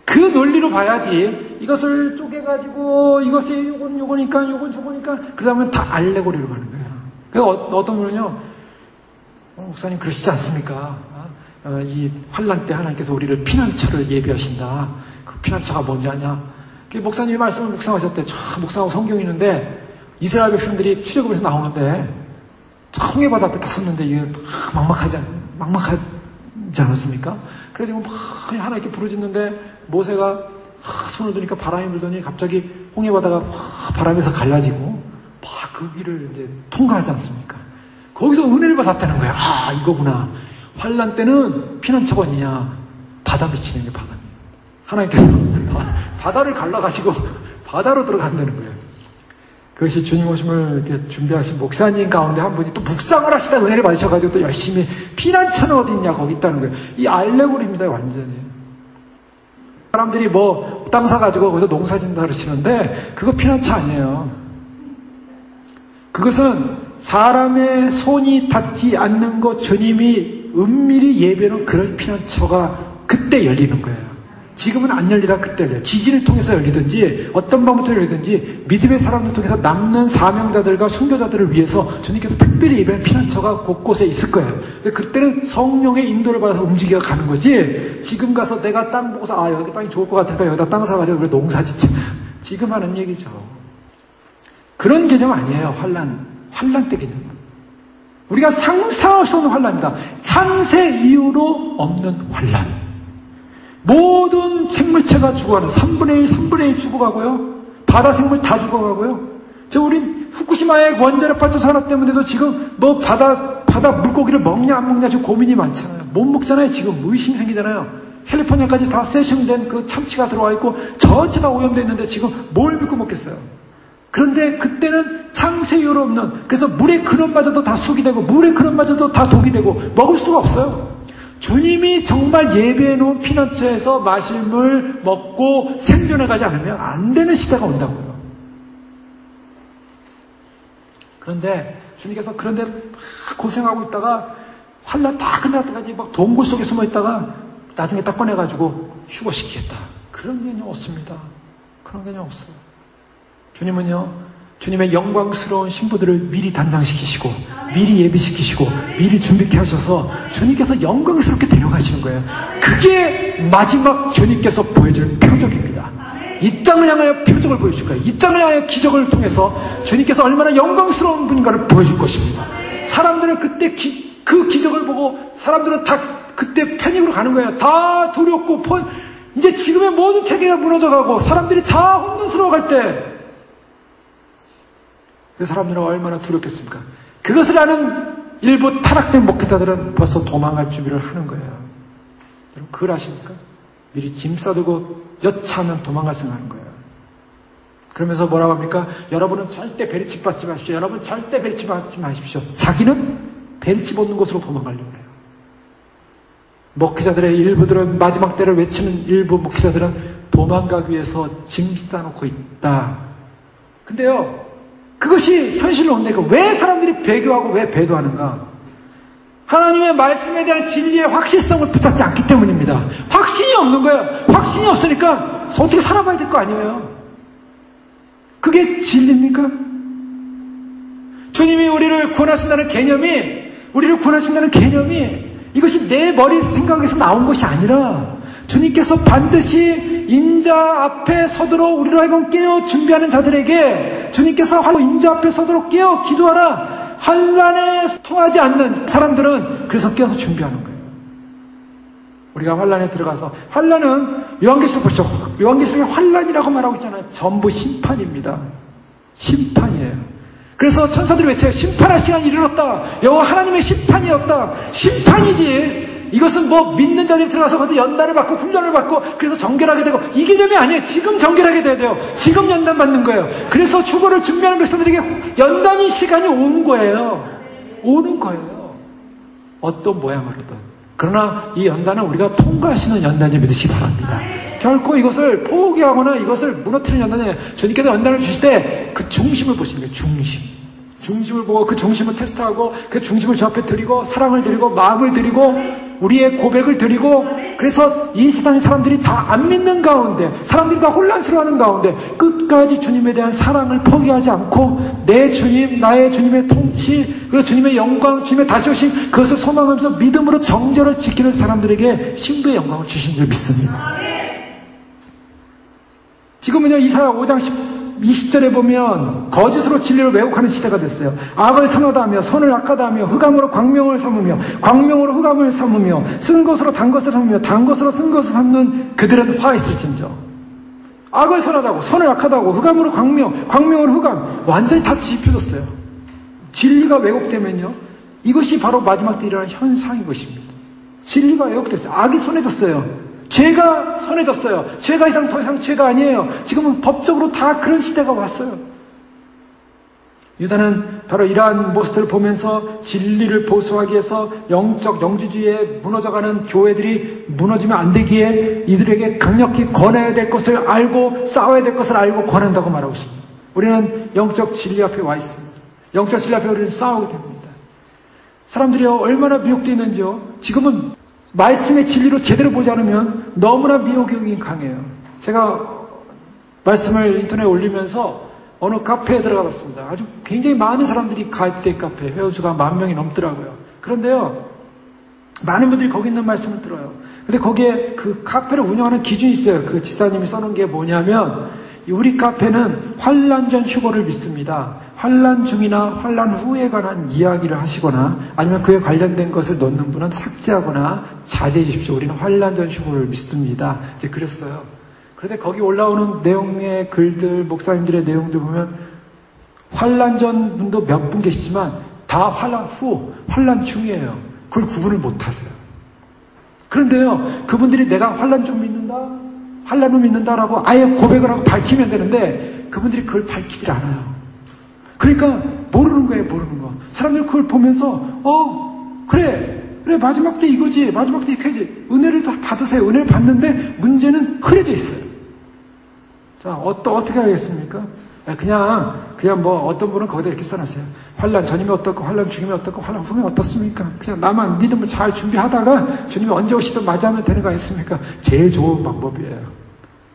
그 논리로 봐야지 이것을 쪼개가지고 이것이 요거니까 요건 저거니까 그러면 다 알레고리로 가는 거예요. 그래서 어떤 분은요, 목사님 그러시지 않습니까? 이 환란 때 하나님께서 우리를 피난처를 예비하신다. 그 피난처가 뭔지 아냐? 목사님이 말씀을 묵상하셨대. 묵상하고 성경이 있는데 이스라엘 백성들이 출애굽에서 나오는데 홍해바다 앞에 딱 섰는데 이게 막막하지 않았습니까? 그래서 막 하나님께 부르짖는데 모세가 손을 드니까 바람이 불더니 갑자기 홍해바다가 바람에서 갈라지고 막 그 길을 이제 통과하지 않습니까? 거기서 은혜를 받았다는 거야. 아, 이거구나. 환란 때는 피난처가 어디냐? 바다 미치는 게 바다. 하나님께서 바다를 갈라가지고 바다로 들어간다는 거예요. 그것이 주님 오심을 이렇게 준비하신 목사님 가운데 한 분이 또 묵상을 하시다 은혜를 받으셔가지고 또 열심히 피난처는 어디 있냐? 거기 있다는 거예요. 이 알레고리입니다, 완전히. 사람들이 뭐 땅 사가지고 거기서 농사 짓는다 그러시는데 그거 피난처 아니에요. 그것은 사람의 손이 닿지 않는 것 주님이 은밀히 예배하는 그런 피난처가 그때 열리는 거예요. 지금은 안 열리다 그때 열려요. 지진을 통해서 열리든지 어떤 방법으로 열리든지 믿음의 사람을 통해서 남는 사명자들과 순교자들을 위해서 주님께서 특별히 예배한 피난처가 곳곳에 있을 거예요. 근데 그때는 성령의 인도를 받아서 움직여 가는 거지, 지금 가서 내가 땅 보고서 아 여기 땅이 좋을 것 같으니까 여기다 땅 사가지고 우리 농사 짓자, 지금 하는 얘기죠. 그런 개념 아니에요. 환란 때 개념. 우리가 상상할 수 없는 환란입니다. 창세 이후로 없는 환란. 모든 생물체가 죽어가는 3분의 1, 3분의 1 죽어가고요. 바다 생물 다 죽어가고요. 우린 후쿠시마의 원자력 발전소 하나 때문에도 지금 뭐 바다 물고기를 먹냐 안 먹냐 지금 고민이 많잖아요. 못 먹잖아요. 지금 의심이 생기잖아요. 캘리포니아까지 다 세션된 그 참치가 들어와 있고 전체 다 오염되어 있는데 지금 뭘 믿고 먹겠어요. 그런데 그때는 창세 이후로 없는, 그래서 물의 근원마저도 다 쑥이 되고 물의 근원마저도 다 독이 되고 먹을 수가 없어요. 주님이 정말 예배해 놓은 피난처에서 마실 물 먹고 생존해 가지 않으면 안 되는 시대가 온다고요. 그런데 주님께서 그런데 고생하고 있다가 환란 다 끝날 때까지 막 동굴 속에 숨어 있다가 나중에 딱 꺼내가지고 휴거시키겠다. 그런 개념 없습니다. 그런 개념 없어요. 주님은요, 주님의 영광스러운 신부들을 미리 단장시키시고 미리 예비시키시고 미리 준비케 하셔서 주님께서 영광스럽게 데려가시는 거예요. 그게 마지막 주님께서 보여줄 표적입니다. 이 땅을 향하여 표적을 보여줄 거예요. 이 땅을 향하여 기적을 통해서 주님께서 얼마나 영광스러운 분인가를 보여줄 것입니다. 사람들은 그때 그 기적을 보고 사람들은 다 그때 패닉으로 가는 거예요. 다 두렵고 이제 지금의 모든 체계가 무너져가고 사람들이 다 혼돈스러워 갈 때 그 사람들은 얼마나 두렵겠습니까? 그것을 아는 일부 타락된 목회자들은 벌써 도망갈 준비를 하는 거예요. 여러분 그걸 아십니까? 미리 짐 싸들고 여차하면 도망갈 생각하는 거예요. 그러면서 뭐라고 합니까? 여러분은 절대 베리칩 받지 마십시오. 여러분 절대 베리칩 받지 마십시오. 자기는 베리칩 얻는 곳으로 도망가려고 해요. 목회자들의 일부들은, 마지막 때를 외치는 일부 목회자들은 도망가기 위해서 짐 싸놓고 있다. 근데요, 그것이 현실로 온다니까 왜 사람들이 배교하고 왜 배도하는가? 하나님의 말씀에 대한 진리의 확실성을 붙잡지 않기 때문입니다. 확신이 없는 거예요. 확신이 없으니까 어떻게 살아봐야 될 거 아니에요. 그게 진리입니까? 주님이 우리를 구원하신다는 개념이 이것이 내 머리 생각에서 나온 것이 아니라 주님께서 반드시 인자 앞에 서도록 우리로 하여금 깨어 준비하는 자들에게 주님께서 인자 앞에 서도록 깨어 기도하라. 환난에 통하지 않는 사람들은 그래서 깨어서 준비하는 거예요. 우리가 환난에 들어가서, 환난은 요한계시록 보시죠. 요한계시록에 환난이라고 말하고 있잖아요. 전부 심판입니다. 심판이에요. 그래서 천사들이 외쳐요. 심판할 시간이 이르렀다. 여호와 하나님의 심판이었다. 심판이지. 이것은 뭐 믿는 자들이 들어가서 거기서 연단을 받고 훈련을 받고 그래서 정결하게 되고 이 개념이 아니에요. 지금 정결하게 돼야 돼요. 지금 연단 받는 거예요. 그래서 휴거를 준비하는 백성들에게 연단의 시간이 온 거예요. 오는 거예요. 어떤 모양으로든. 그러나 이 연단은 우리가 통과하시는 연단이 믿으시기 바랍니다. 결코 이것을 포기하거나 이것을 무너뜨리는 연단이 아니에요. 주님께서 연단을 주실 때 그 중심을 보시는 거예요. 중심을 보고 그 중심을 테스트하고 그 중심을 저 앞에 드리고 사랑을 드리고 마음을 드리고 우리의 고백을 드리고 그래서 이 세상의 사람들이 다 안 믿는 가운데 사람들이 다 혼란스러워하는 가운데 끝까지 주님에 대한 사랑을 포기하지 않고 내 주님, 나의 주님의 통치 그리고 주님의 영광, 주님의 다시 오심 그것을 소망하면서 믿음으로 정절을 지키는 사람들에게 신부의 영광을 주신 줄 믿습니다. 지금은요 이사야 5장 20절에 보면 거짓으로 진리를 왜곡하는 시대가 됐어요. 악을 선하다하며 선을 악하다하며 흑암으로 광명을 삼으며 광명으로 흑암을 삼으며 쓴 것으로 단 것을 삼으며 단 것으로 쓴 것을 삼는 그들은 화했을진저. 악을 선하다고 선을 악하다고 흑암으로 광명, 광명으로 흑암 완전히 다 뒤집혀졌어요. 진리가 왜곡되면요 이것이 바로 마지막 때 일어나는 현상인 것입니다. 진리가 왜곡됐어요. 악이 선해졌어요. 죄가 선해졌어요. 죄가 더 이상 죄가 아니에요. 지금은 법적으로 다 그런 시대가 왔어요. 유다는 바로 이러한 모습들을 보면서 진리를 보수하기 위해서 영적 영주주의에 무너져가는 교회들이 무너지면 안 되기에 이들에게 강력히 권해야 될 것을 알고 싸워야 될 것을 알고 권한다고 말하고 있습니다. 우리는 영적 진리 앞에 와 있습니다. 영적 진리 앞에 우리는 싸우게 됩니다. 사람들이요 얼마나 미혹되어 있는지요. 지금은 말씀의 진리로 제대로 보지 않으면 너무나 미혹이 강해요. 제가 말씀을 인터넷에 올리면서 어느 카페에 들어가 봤습니다. 아주 굉장히 많은 사람들이 가입된 카페, 회원수가 10,000명이 넘더라고요. 그런데요, 많은 분들이 거기 있는 말씀을 들어요. 근데 거기에 그 카페를 운영하는 기준이 있어요. 그 지사님이 써놓은 게 뭐냐면, 우리 카페는 환난 전 휴거를 믿습니다. 환난 중이나 환난 후에 관한 이야기를 하시거나 아니면 그에 관련된 것을 넣는 분은 삭제하거나 자제해 주십시오. 우리는 환난 전 휴거를 믿습니다. 이제 그랬어요. 그런데 거기 올라오는 내용의 글들, 목사님들의 내용들 보면 환난 전 분도 몇 분 계시지만 다 환난 후, 환난 중이에요. 그걸 구분을 못 하세요. 그런데요, 그분들이 내가 환난 좀 믿는다, 환난 후 믿는다라고 아예 고백을 하고 밝히면 되는데 그분들이 그걸 밝히질 않아요. 그러니까 모르는 거예요, 모르는 거. 사람들이 그걸 보면서 그래 마지막 때 이거지, 마지막 때 이거지. 은혜를 다 받으세요. 은혜를 받는데 문제는 흐려져 있어요. 자, 어떻게 하겠습니까? 그냥 뭐 어떤 분은 거기다 이렇게 써놨어요. 환난 전이면 어떻고, 환난 중이면 어떻고, 환난 후면 어떻습니까? 그냥 나만 믿음을 잘 준비하다가 주님이 언제 오시든 맞이하면 되는 거 아니겠습니까? 제일 좋은 방법이에요.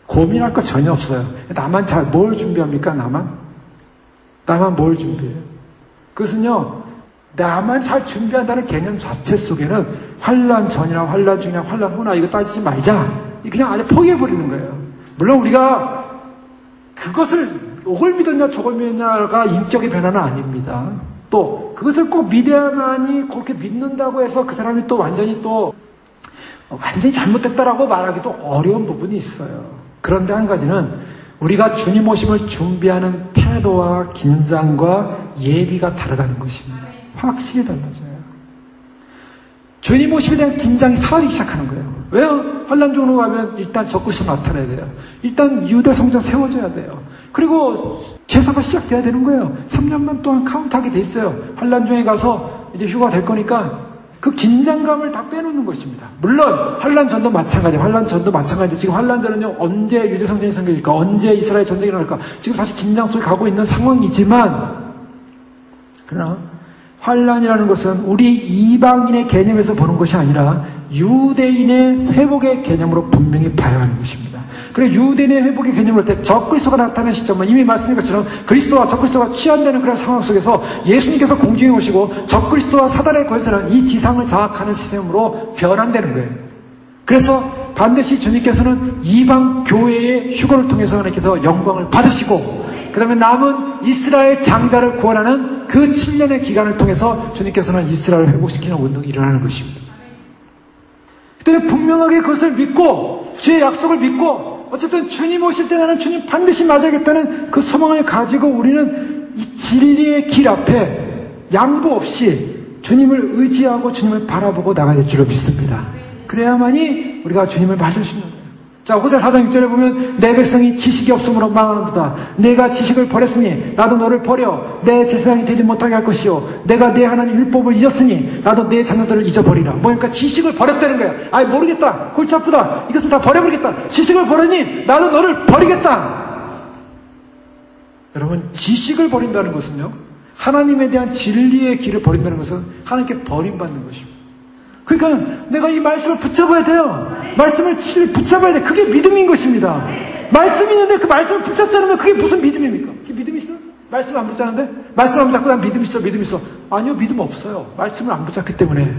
고민할 거 전혀 없어요. 나만 잘 뭘 준비합니까? 나만 뭘 준비해요? 그것은요, 나만 잘 준비한다는 개념 자체 속에는 환난 전이나 환난 중이나 환난 후나 이거 따지지 말자. 그냥 아예 포기해버리는 거예요. 물론 우리가 그것을 이걸 믿었냐 저걸 믿었냐가 인격의 변화는 아닙니다. 또 그것을 꼭 믿어야만이 그렇게 믿는다고 해서 그 사람이 또 완전히 잘못됐다라고 말하기도 어려운 부분이 있어요. 그런데 한 가지는 우리가 주님 오심을 준비하는 태도와 긴장과 예비가 다르다는 것입니다. 확실히 달라져요. 주님 오심에 대한 긴장이 사라지기 시작하는 거예요. 왜요? 환란 중으로 가면 일단 적그리스도 나타나야 돼요. 일단 유대 성전 세워져야 돼요. 그리고 제사가 시작돼야 되는 거예요. 3년만 동안 카운트하게 돼 있어요. 환란 중에 가서 이제 휴가 될 거니까 그 긴장감을 다 빼놓는 것입니다. 물론 환란 전도 마찬가지예요. 환란 전도 마찬가지인데 지금 환란 전은요, 언제 유대 성전이 생길까, 언제 이스라엘 전쟁이 일어날까, 지금 사실 긴장 속에 가고 있는 상황이지만, 그러나 환란이라는 것은 우리 이방인의 개념에서 보는 것이 아니라 유대인의 회복의 개념으로 분명히 봐야 하는 것입니다. 그리고 유대인의 회복의 개념을 할 때 적그리스도가 나타나는 시점은 이미 말씀드린 것처럼 그리스도와 적그리스도가 취한되는 그런 상황 속에서 예수님께서 공중에 오시고 적그리스도와 사단의 권세는 이 지상을 장악하는 시스템으로 변환되는 거예요. 그래서 반드시 주님께서는 이방 교회의 휴거를 통해서 하나님께서 영광을 받으시고, 그 다음에 남은 이스라엘 장자를 구원하는 그 7년의 기간을 통해서 주님께서는 이스라엘을 회복시키는 운동이 일어나는 것입니다. 그때는 분명하게 그것을 믿고, 주의 약속을 믿고, 어쨌든 주님 오실 때 나는 주님 반드시 맞아야겠다는 그 소망을 가지고 우리는 이 진리의 길 앞에 양보 없이 주님을 의지하고 주님을 바라보고 나가야 될 줄로 믿습니다. 그래야만이 우리가 주님을 맞을 수 있는 거예요. 자, 호세 4장 6절에 보면 내 백성이 지식이 없으므로 망하는도다. 내가 지식을 버렸으니 나도 너를 버려 내 제사장이 되지 못하게 할 것이요, 내가 내 하나님 율법을 잊었으니 나도 내 자녀들을 잊어버리라. 뭐니까 지식을 버렸다는 거야. 아이 모르겠다, 골치 아프다, 이것은 다 버려버리겠다. 지식을 버리니 나도 너를 버리겠다. 여러분, 지식을 버린다는 것은요, 하나님에 대한 진리의 길을 버린다는 것은 하나님께 버림받는 것입니다. 그러니까 내가 이 말씀을 붙잡아야 돼요. 말씀을 붙잡아야 돼. 그게 믿음인 것입니다. 말씀이 있는데 그 말씀을 붙잡지 않으면 그게 무슨 믿음입니까? 그게 믿음이 있어? 말씀 안 붙잡는데? 말씀 안 붙잡고 난 믿음 있어, 믿음 있어. 아니요, 믿음 없어요. 말씀을 안 붙잡기 때문에.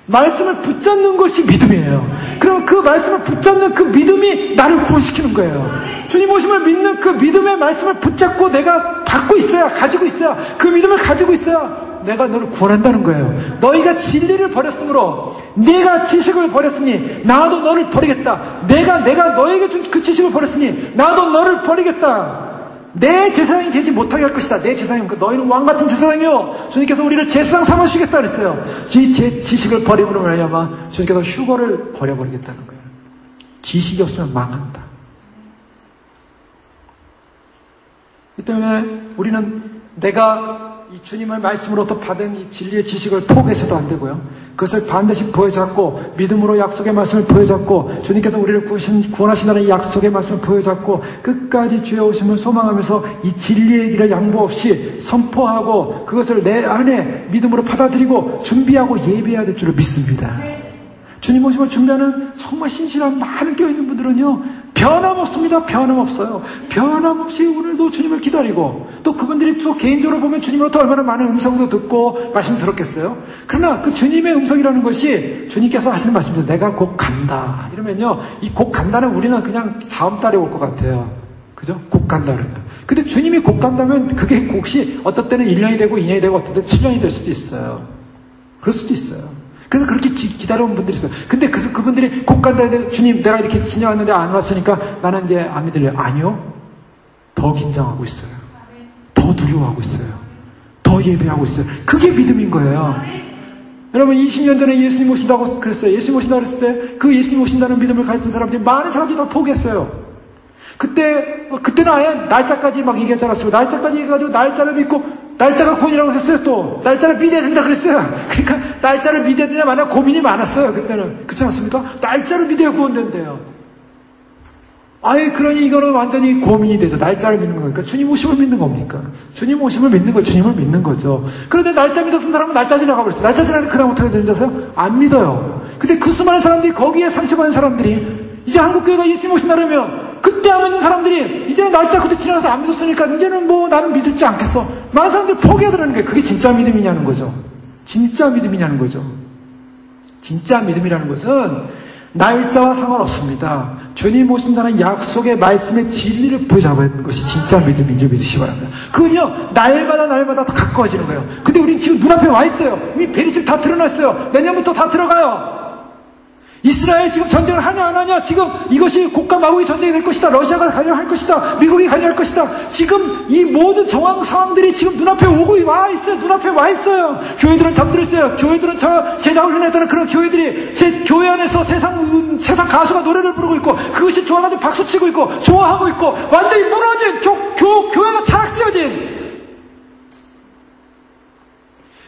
말씀을 붙잡는 것이 믿음이에요. 그럼 그 말씀을 붙잡는 그 믿음이 나를 구원시키는 거예요. 주님 오심을 믿는 그 믿음의 말씀을 붙잡고 내가 받고 있어야, 가지고 있어야, 그 믿음을 가지고 있어야 내가 너를 구원한다는 거예요. 너희가 진리를 버렸으므로, 내가 지식을 버렸으니 나도 너를 버리겠다. 내가 너에게 준 그 지식을 버렸으니 나도 너를 버리겠다. 내 제사장이 되지 못하게 할 것이다. 내 제사장이, 너희는 왕같은 제사장이요, 주님께서 우리를 제사장 삼아주시겠다 그랬어요. 제 지식을 버림으로 말미암아 주님께서 휴거를 버려버리겠다는 거예요. 지식이 없으면 망한다. 이 때문에 우리는 내가 이 주님의 말씀으로부터 받은 이 진리의 지식을 포기해서도 안 되고요, 그것을 반드시 부여잡고 믿음으로 약속의 말씀을 부여잡고 주님께서 우리를 구원하신다는 이 약속의 말씀을 부여잡고 끝까지 주의 오심을 소망하면서 이 진리의 길을 양보 없이 선포하고 그것을 내 안에 믿음으로 받아들이고 준비하고 예비해야 될 줄을 믿습니다. 주님 오심을 준비하는 정말 신실한 많은 깨어있는 분들은요, 변함없습니다. 변함없어요. 변함없이 오늘도 주님을 기다리고, 또 그분들이 또 개인적으로 보면 주님으로부터 얼마나 많은 음성도 듣고 말씀 들었겠어요. 그러나 그 주님의 음성이라는 것이 주님께서 하시는 말씀입니다. 내가 곧 간다 이러면요, 이 곧 간다는 우리는 그냥 다음 달에 올 것 같아요. 그죠? 곧 간다 그러면. 근데 주님이 곧 간다면 그게 곧이 어떤 때는 1년이 되고 2년이 되고 어떤 때는 7년이 될 수도 있어요. 그럴 수도 있어요. 그래서 그렇게 기다려온 분들이 있어요. 근데 그분들이 곧 간다 해도 주님 내가 이렇게 지내왔는데 안 왔으니까 나는 이제 안 믿을래요. 아니요. 더 긴장하고 있어요. 더 두려워하고 있어요. 더 예배하고 있어요. 그게 믿음인 거예요. 여러분, 20년 전에 예수님 오신다고 그랬어요. 예수님 오신다고 그랬을 때 그 예수님 오신다는 믿음을 가진 사람들이, 많은 사람들이 다 포기했어요. 그때는 아예 날짜까지 막 얘기하지 않았어요. 날짜까지 해가지고 날짜를 믿고, 날짜가 구원이라고 했어요. 또 날짜를 믿어야 된다 그랬어요. 그러니까 날짜를 믿어야 되냐 마냐 고민이 많았어요. 그때는. 그렇지 않습니까? 날짜를 믿어야 구원된대요. 아예 그러니 이거는 완전히 고민이 되죠. 날짜를 믿는 거니까. 주님 오심을 믿는 겁니까? 주님 오심을 믿는 거, 주님을 믿는 거죠. 그런데 날짜 믿었던 사람은 날짜 지나가 버렸어요. 날짜 지나면 그다음부터 어떻게 되는데요? 안 믿어요. 근데 그 수많은 사람들이, 거기에 상처받은 사람들이 이제 한국교회가 예수님 오신다 그러면 그때 안 믿는 사람들이 이제는 날짜 그때 지나서 안 믿었으니까 이제는 뭐 나는 믿을지 않겠어. 많은 사람들이 포기하더라는 거예요. 그게 진짜 믿음이냐는 거죠. 진짜 믿음이냐는 거죠. 진짜 믿음이라는 것은 날짜와 상관없습니다. 주님 오신다는 약속의 말씀의 진리를 부여잡는 것이 진짜 믿음인 줄 믿으시기 바랍니다. 그건요, 날마다 더 가까워지는 거예요. 근데 우리는 지금 눈앞에 와 있어요. 이미 베리집 다 드러났어요. 내년부터 다 들어가요. 이스라엘 지금 전쟁을 하냐 안 하냐, 지금 이것이 국가 마국의 전쟁이 될 것이다, 러시아가 관여할 것이다, 미국이 관여할 것이다, 지금 이 모든 정황 상황들이 지금 눈앞에 오고 와 있어요. 눈앞에 와 있어요. 교회들은 잠들었어요. 교회들은 저 제자훈 훈련했다는 그런 교회들이 제 교회 안에서 세상 가수가 노래를 부르고 있고, 그것이 좋아가지고 박수치고 있고 좋아하고 있고, 완전히 무너진 교회가 타락되어진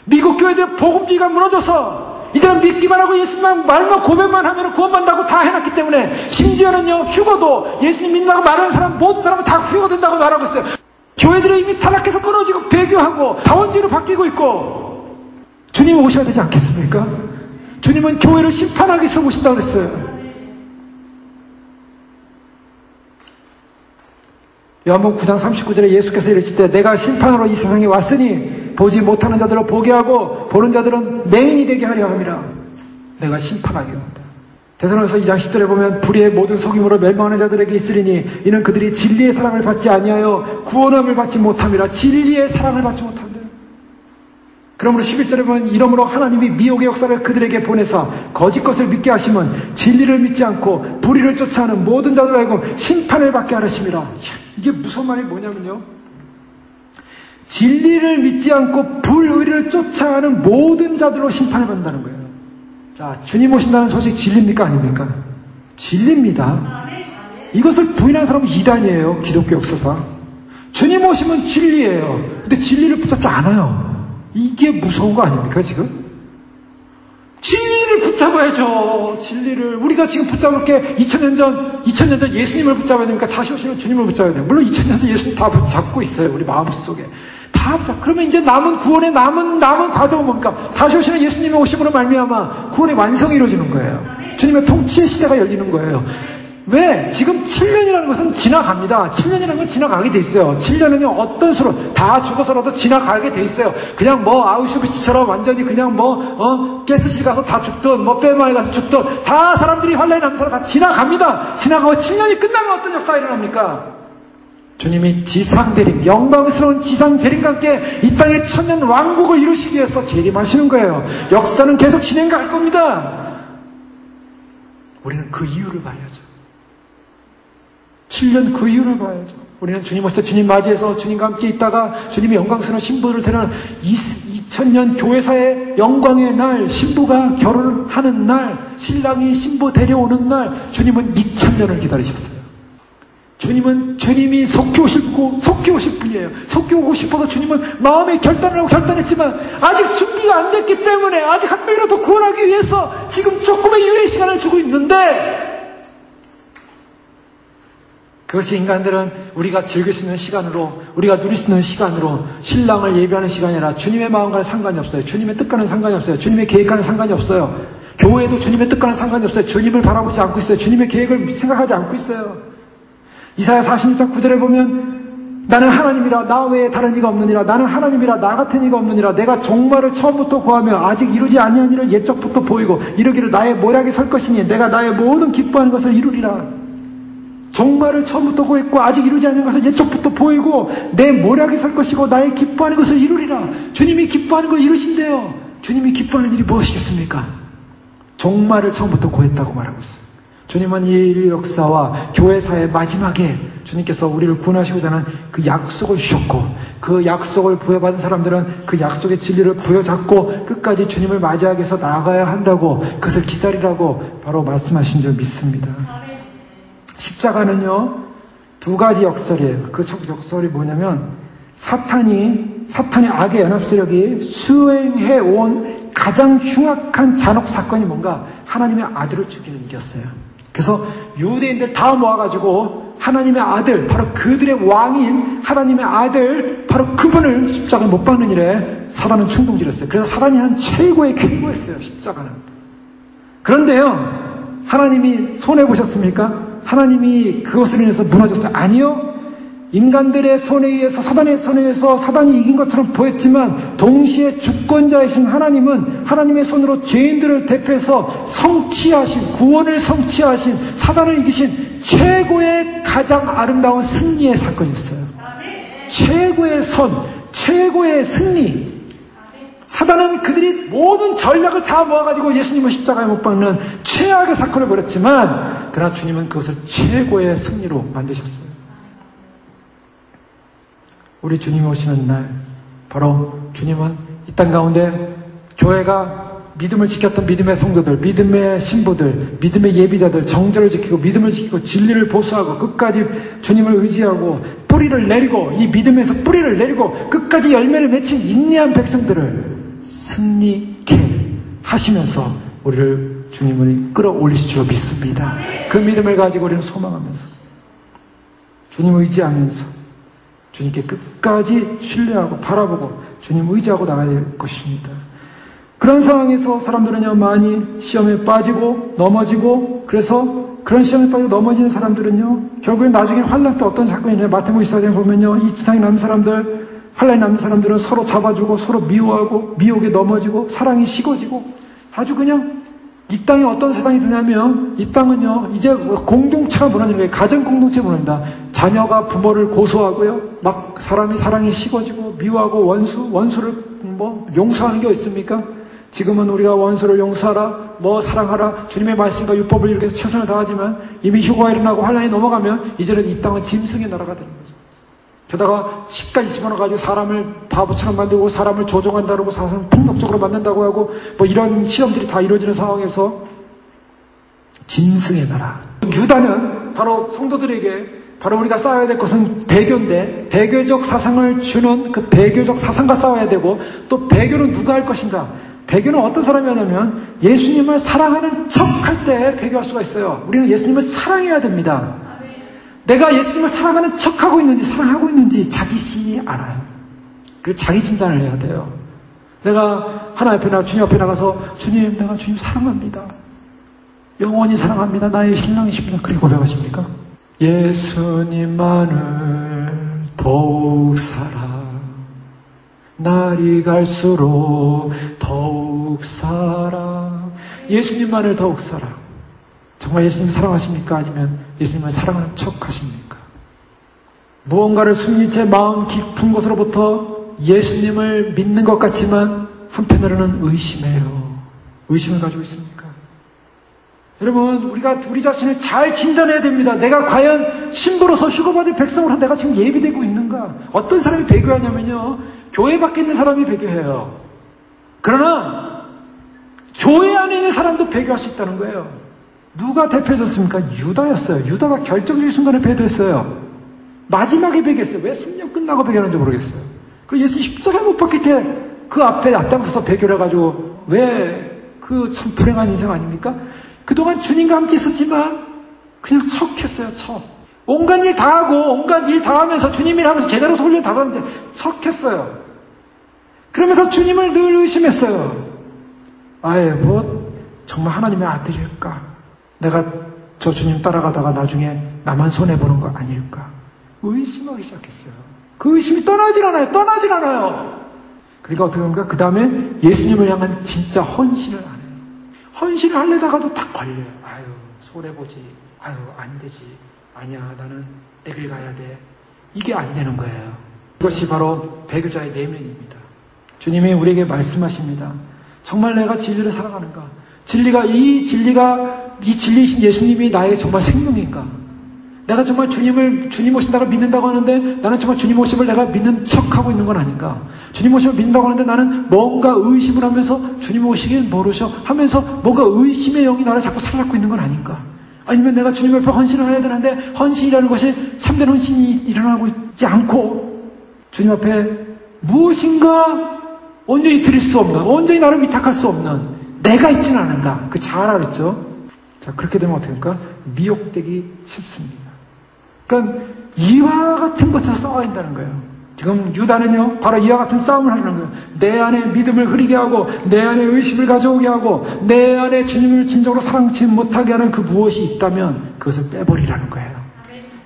미국 교회들의 복음주의가 무너져서 이제는 믿기만 하고 예수님만 말만 고백만 하면 구원받는다고 다 해놨기 때문에, 심지어는요, 휴거도 예수님 믿는다고 말하는 사람, 모든 사람은 다 휴거된다고 말하고 있어요. 교회들이 이미 타락해서 무너지고 배교하고 다원주의로 바뀌고 있고, 주님이 오셔야 되지 않겠습니까? 주님은 교회를 심판하기 위해서 오신다고 그랬어요. 요한복음 9장 39절에 예수께서 이르실 때, 내가 심판으로 이 세상에 왔으니 보지 못하는 자들을 보게 하고 보는 자들은 맹인이 되게 하려 함이라. 내가 심판하게 온다. 데살로니가서 2장 10절에 보면, 불의의 모든 속임으로 멸망하는 자들에게 있으리니 이는 그들이 진리의 사랑을 받지 아니하여 구원함을 받지 못함이라. 진리의 사랑을 받지 못한다. 그러므로 11절에 보면, 이러므로 하나님이 미혹의 역사를 그들에게 보내사 거짓 것을 믿게 하시면 진리를 믿지 않고 불의를 쫓아하는 모든 자들 알고 심판을 받게 하심이라. 이게 무슨 말이 뭐냐면요, 진리를 믿지 않고 불의를 쫓아하는 모든 자들로 심판을 받는다는 거예요. 자, 주님 오신다는 소식 진리입니까 아닙니까? 진리입니다. 이것을 부인하는 사람은 이단이에요. 기독교 역사상. 주님 오시면 진리예요. 근데 진리를 붙잡지 않아요. 이게 무서운 거 아닙니까 지금? 진리를 붙잡아야죠. 진리를. 우리가 지금 붙잡을 게 2000년 전 예수님을 붙잡아야 됩니까? 다시 오시는 주님을 붙잡아야 돼요. 물론 2000년 전 예수님 다 붙잡고 있어요. 우리 마음속에. 다 붙잡고. 그러면 이제 남은 구원의 남은 과정은 뭡니까? 다시 오시는 예수님의 오심으로 말미암아 구원의 완성이 이루어지는 거예요. 주님의 통치의 시대가 열리는 거예요. 왜? 지금 7년이라는 것은 지나갑니다. 7년이라는 건 지나가게 돼 있어요. 7년은 어떤 수로 다 죽어서라도 지나가게 돼 있어요. 그냥 아우슈비츠처럼 완전히 그냥 가스실 가서 다 죽든 뼈마에 가서 죽든 다 사람들이 환란의 남사로 다 지나갑니다. 지나가고 7년이 끝나면 어떤 역사가 일어납니까? 주님이 지상 대림, 영광스러운 지상 대림과 함께 이 땅의 천년 왕국을 이루시기 위해서 재림하시는 거예요. 역사는 계속 진행갈 겁니다. 우리는 그 이유를 봐야죠. 7년 그 이유를 봐야죠. 우리는 주님 오실 때 주님 맞이해서 주님과 함께 있다가 주님의 영광스러운 신부를 데려는 2000년 교회사의 영광의 날, 신부가 결혼하는 날, 신랑이 신부 데려오는 날, 주님은 2000년을 기다리셨어요. 주님이 속히 오실 분이에요. 속히 오고 싶어서 주님은 마음의 결단을 하고 결단했지만 아직 준비가 안 됐기 때문에, 아직 한 명이라도 구원하기 위해서 지금 조금의 유예의 시간을 주고 있는데, 그것이 인간들은 우리가 즐길 수 있는 시간으로, 우리가 누릴 수 있는 시간으로, 신랑을 예비하는 시간이 아니라 주님의 마음과는 상관이 없어요. 주님의 뜻과는 상관이 없어요. 주님의 계획과는 상관이 없어요. 교회도 주님의 뜻과는 상관이 없어요. 주님을 바라보지 않고 있어요. 주님의 계획을 생각하지 않고 있어요. 이사야 46장 9절에 보면, 나는 하나님이라 나 외에 다른 이가 없느니라. 나는 하나님이라 나 같은 이가 없느니라. 내가 종말을 처음부터 구하며 아직 이루지 아니한 일을 옛적부터 보이고 이르기를 나의 모략이 설 것이니 내가 나의 모든 기뻐하는 것을 이루리라. 종말을 처음부터 구했고 아직 이루지 않은 것을 옛적부터 보이고 내 모략이 설 것이고 나의 기뻐하는 것을 이루리라. 주님이 기뻐하는 걸 이루신대요. 주님이 기뻐하는 일이 무엇이겠습니까? 종말을 처음부터 구했다고 말하고 있어요. 주님은 이 인류 역사와 교회사의 마지막에 주님께서 우리를 구원하시고자 하는 그 약속을 주셨고, 그 약속을 부여받은 사람들은 그 약속의 진리를 부여잡고 끝까지 주님을 맞이하기 위해서 나아가야 한다고, 그것을 기다리라고 바로 말씀하신 줄 믿습니다. 십자가는요, 두 가지 역설이에요. 그 역설이 뭐냐면, 사탄의 악의 연합 세력이 수행해 온 가장 흉악한 잔혹 사건이 뭔가? 하나님의 아들을 죽이는 일이었어요. 그래서 유대인들 다 모아가지고 하나님의 아들, 바로 그들의 왕인 하나님의 아들, 바로 그분을 십자가에 못 박는 일에 사단은 충동질했어요. 그래서 사단이 한 최고의 경고였어요, 십자가는. 그런데요, 하나님이 손해보셨습니까? 하나님이 그것으로 인해서 무너졌어요? 아니요. 인간들의 손에 의해서, 사단의 손에 의해서 사단이 이긴 것처럼 보였지만, 동시에 주권자이신 하나님은 하나님의 손으로 죄인들을 대표해서 성취하신, 구원을 성취하신, 사단을 이기신 최고의 가장 아름다운 승리의 사건이었어요. 최고의 선, 최고의 승리. 사단은 그들이 모든 전략을 다 모아가지고 예수님을 십자가에 못 박는 최악의 사건을 벌였지만, 그러나 주님은 그것을 최고의 승리로 만드셨어요. 우리 주님이 오시는 날, 바로 주님은 이 땅 가운데 교회가 믿음을 지켰던 믿음의 성도들, 믿음의 신부들, 믿음의 예비자들, 정죄를 지키고 믿음을 지키고 진리를 보수하고 끝까지 주님을 의지하고 뿌리를 내리고, 이 믿음에서 뿌리를 내리고 끝까지 열매를 맺힌 인내한 백성들을 승리케 하시면서 우리를 주님을 끌어올리실 줄 믿습니다. 그 믿음을 가지고 우리는 소망하면서, 주님을 의지하면서 주님께 끝까지 신뢰하고 바라보고 주님을 의지하고 나가야 될 것입니다. 그런 상황에서 사람들은요, 많이 시험에 빠지고 넘어지고, 그래서 그런 시험에 빠지고 넘어지는 사람들은요, 결국엔 나중에 환난 때 어떤 사건이 있냐면, 마태복음 24장에 보면요, 이 지상에 남은 사람들, 환란에 남은 사람들은 서로 잡아주고 서로 미워하고 미혹에 넘어지고 사랑이 식어지고, 아주 그냥 이 땅에 어떤 세상이 드냐면, 이 땅은요 이제 공동체가 무너지는 거예요. 가정 공동체 무너진다. 자녀가 부모를 고소하고요, 막 사랑이 식어지고 미워하고 원수를 용서하는 게 있습니까? 지금은 우리가 원수를 용서하라, 사랑하라, 주님의 말씀과 율법을 이렇게 최선을 다하지만, 이미 휴거가 일어나고 환란이 넘어가면 이제는 이 땅은 짐승의 나라가 되는 거죠. 게다가 집까지 집어넣어가지고 사람을 바보처럼 만들고 사람을 조종한다고 하고 사람을 폭력적으로 만든다고 하고 이런 시험들이 다 이루어지는 상황에서 짐승의 나라. 유다는 바로 성도들에게 바로 우리가 싸워야 될 것은 배교인데, 배교적 사상을 주는 그 배교적 사상과 싸워야 되고, 또 배교는 누가 할 것인가? 배교는 어떤 사람이 하냐면 예수님을 사랑하는 척할 때 배교할 수가 있어요. 우리는 예수님을 사랑해야 됩니다. 내가 예수님을 사랑하는 척하고 있는지 사랑하고 있는지 자기 시인이 알아요. 그래서 자기 진단을 해야 돼요. 내가 하나님 앞에 주님 앞에 나가서, 주님, 내가 주님 사랑합니다, 영원히 사랑합니다, 나의 신랑이십니다, 그렇게 고백하십니까? 예수님만을 더욱 사랑, 날이 갈수록 더욱 사랑. 예수님만을 더욱 사랑. 정말 예수님 사랑하십니까? 아니면 예수님을 사랑하는 척 하십니까? 무언가를 숨긴 채 마음 깊은 곳으로부터 예수님을 믿는 것 같지만 한편으로는 의심해요. 의심을 가지고 있습니까? 여러분, 우리가 우리 자신을 잘 진단해야 됩니다. 내가 과연 신부로서 휴거받을 백성으로 내가 지금 예비되고 있는가? 어떤 사람이 배교하냐면요, 교회 밖에 있는 사람이 배교해요. 그러나 교회 안에 있는 사람도 배교할 수 있다는 거예요. 누가 대표해줬습니까? 유다였어요. 유다가 결정적인 순간에 배교했어요. 마지막에 배교했어요. 왜 숙련 끝나고 배교하는지 모르겠어요. 그 예수 십자가에 못 박힐 때 그 앞에 앞장서서 배교를 해가지고, 왜 그 참 불행한 인생 아닙니까? 그동안 주님과 함께 있었지만 그냥 척했어요. 척. 온갖 일 다 하고 온갖 일 다 하면서 주님 일 하면서 제자로서 훈련 다 받았는데 척했어요. 그러면서 주님을 늘 의심했어요. 정말 하나님의 아들일까? 내가 저 주님 따라가다가 나중에 나만 손해보는 거 아닐까? 의심하기 시작했어요. 그 의심이 떠나질 않아요. 그러니까 어떻게 합니까? 그 다음에 예수님을 향한 진짜 헌신을 안 해요. 헌신을 하려다가도 다 걸려요. 손해보지. 안 되지. 아니야, 나는 내 길 가야 돼. 이게 안 되는 거예요. 이것이 바로 배교자의 내면입니다. 주님이 우리에게 말씀하십니다. 정말 내가 진리를 사랑하는가? 이 진리이신 예수님이 나에게 정말 생명인가? 내가 정말 주님 오신다고 믿는다고 하는데 나는 정말 주님 오심을 내가 믿는 척하고 있는 건 아닌가? 주님 오심을 믿는다고 하는데 나는 뭔가 의심을 하면서 주님 오시긴 모르셔 하면서 뭔가 의심의 영이 나를 자꾸 사로잡고 있는 건 아닌가? 아니면 내가 주님 옆에 헌신을 해야 되는데 헌신이라는 것이 참된 헌신이 일어나고 있지 않고 주님 앞에 무엇인가 온전히 드릴 수 없는, 온전히 나를 위탁할 수 없는 내가 있지는 않은가? 그 잘 알았죠? 자, 그렇게 되면 어떻게 할까? 미혹되기 쉽습니다. 그러니까 이와 같은 것에서 싸워야 한다는 거예요. 지금 유다는요, 바로 이와 같은 싸움을 하려는 거예요. 내 안에 믿음을 흐리게 하고, 내 안에 의심을 가져오게 하고, 내 안에 주님을 진정으로 사랑치 못하게 하는 그 무엇이 있다면 그것을 빼버리라는 거예요.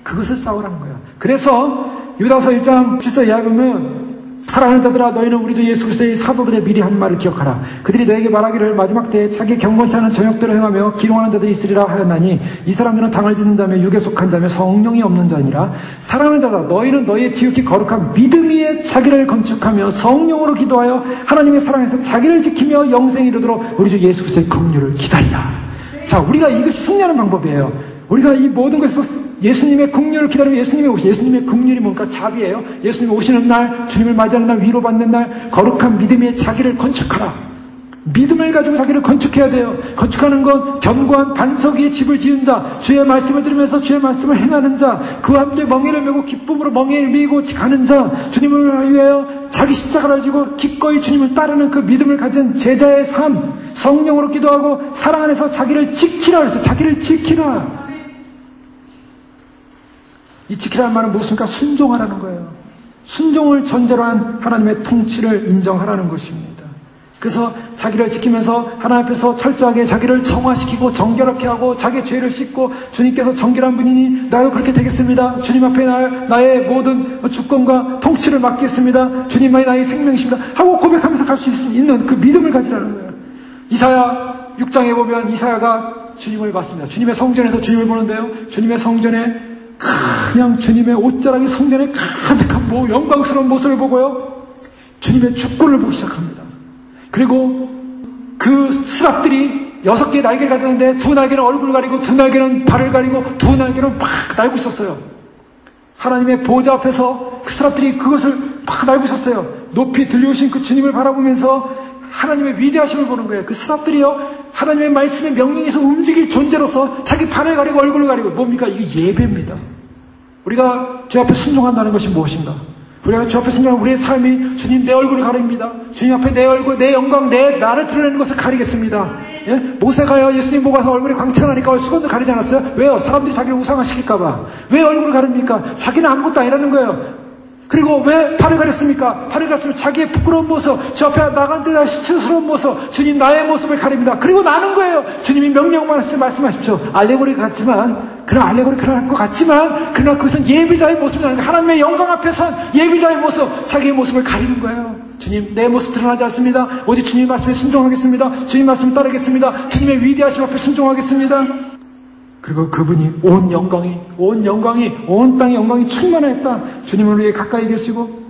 그것을 싸우라는 거예요. 그래서 유다서 1장 7절 이하에 보면 사랑하는 자들아 너희는 우리 주 예수 그리스도의 사도들의 미리 한 말을 기억하라. 그들이 너에게 말하기를 마지막 때에 자기 경건치 않은 정욕대로 행하며 기롱하는 자들이 있으리라 하였나니 이 사람들은 당을 짓는 자며 육에 속한 자며 성령이 없는 자니라. 사랑하는 자다 너희는 너희의 지극히 거룩한 믿음 위에 자기를 건축하며 성령으로 기도하여 하나님의 사랑에서 자기를 지키며 영생에 이르도록 우리 주 예수 그리스도의 긍휼을 기다리라. 자, 우리가 이것이 승리하는 방법이에요. 우리가 이 모든 것에서 예수님의 긍휼을 기다리면 예수님의 긍휼이 뭔가 자비예요. 예수님이 오시는 날, 주님을 맞이하는 날, 위로받는 날 거룩한 믿음에 자기를 건축하라. 믿음을 가지고 자기를 건축해야 돼요. 건축하는 건 견고한 반석 위에 집을 지은 자, 주의 말씀을 들으면서 주의 말씀을 행하는 자, 그와 함께 멍에를 메고 기쁨으로 멍에를 메고 가는 자, 주님을 위하여 자기 십자가를 지고 기꺼이 주님을 따르는 그 믿음을 가진 제자의 삶, 성령으로 기도하고 사랑 안에서 자기를 지키라 그래서 자기를 지키라. 이 지키라는 말은 무엇입니까? 순종하라는 거예요. 순종을 전제로 한 하나님의 통치를 인정하라는 것입니다. 그래서 자기를 지키면서 하나님 앞에서 철저하게 자기를 정화시키고 정결하게 하고 자기의 죄를 씻고 주님께서 정결한 분이니 나도 그렇게 되겠습니다. 주님 앞에 나의 모든 주권과 통치를 맡겠습니다. 주님만이 나의 생명이십니다. 하고 고백하면서 갈 수 있는 그 믿음을 가지라는 거예요. 이사야 6장에 보면 이사야가 주님을 봤습니다. 주님의 성전에서 주님을 보는데요. 주님의 성전에 그냥 주님의 옷자락이 성전에 가득한 영광스러운 모습을 보고요. 주님의 주권을 보기 시작합니다. 그리고 그 스랍들이 6개의 날개를 가졌는데 2날개는 얼굴을 가리고 2날개는 발을 가리고 2날개는 막 날고 있었어요. 하나님의 보좌 앞에서 그 스랍들이 그것을 막 날고 있었어요. 높이 들려오신 그 주님을 바라보면서 하나님의 위대하심을 보는 거예요. 그 스랍들이요 하나님의 말씀의 명령에서 움직일 존재로서 자기 발을 가리고 얼굴을 가리고 뭡니까? 이게 예배입니다. 우리가 주 앞에 순종한다는 것이 무엇인가? 우리가 주 앞에 순종하는 우리의 삶이 주님 내 얼굴을 가립니다. 주님 앞에 내 얼굴, 내 영광, 내 나를 드러내는 것을 가리겠습니다. 예? 모세가요 예수님 보고 와서 얼굴이 광채나니까 수건을 가리지 않았어요? 왜요? 사람들이 자기를 우상화시킬까봐. 왜 얼굴을 가립니까? 자기는 아무것도 아니라는 거예요. 그리고 왜 발을 가렸습니까? 발을 가렸으면 자기의 부끄러운 모습, 저 앞에 나갈 때 시츠스러운 모습, 주님 나의 모습을 가립니다. 그리고 나는 거예요. 주님이 명령만 말씀하십시오. 알레고리 같지만, 그러나 알레고리 그럴 것 같지만, 그러나 그것은 예비자의 모습이 아니라 하나님의 영광 앞에선 예비자의 모습, 자기의 모습을 가리는 거예요. 주님 내 모습 드러나지 않습니다. 오직 주님 말씀에 순종하겠습니다. 주님 말씀을 따르겠습니다. 주님의 위대하심 앞에 순종하겠습니다. 그리고 그분이 온 영광이 온 땅의 영광이 충만했다. 주님을 위해 가까이 계시고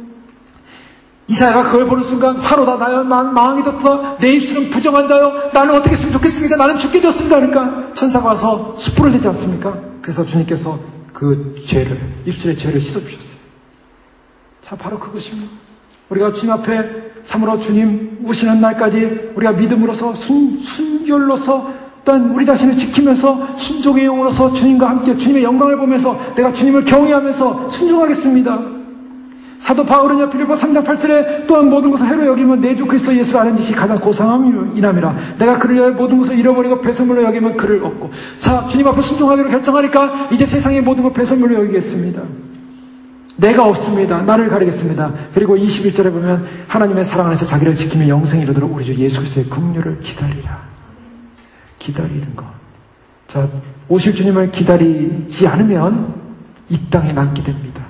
이사야가 그걸 보는 순간 화로다 나여 망하게 됐다. 내 입술은 부정한 자요 나는 어떻게 했으면 좋겠습니까? 나는 죽게 되었습니다. 그러니까 천사가 와서 수풀을 대지 않습니까? 그래서 주님께서 그 죄를 입술의 죄를 씻어주셨어요. 자, 바로 그것입니다. 우리가 주님 앞에 참으로 주님 오시는 날까지 우리가 믿음으로서 순결로서 또한 우리 자신을 지키면서 순종의 영으로서 주님과 함께 주님의 영광을 보면서 내가 주님을 경외하면서 순종하겠습니다. 사도 바울은요 빌립보 3장 8절에 또한 모든 것을 해로 여기면 내 주 그리스도 예수를 아는 짓이 가장 고상함이라미라. 내가 그를 위하여 모든 것을 잃어버리고 배설물로 여기면 그를 얻고. 자, 주님 앞에 순종하기로 결정하니까 이제 세상의 모든 것 배설물로 여기겠습니다. 내가 없습니다. 나를 가리겠습니다. 그리고 21절에 보면 하나님의 사랑 안에서 자기를 지키며 영생에 이르도록 우리 주 예수 그리스도의 긍휼을 기다리라. 기다리는 것. 자, 오실 주님을 기다리지 않으면 이 땅에 남게 됩니다.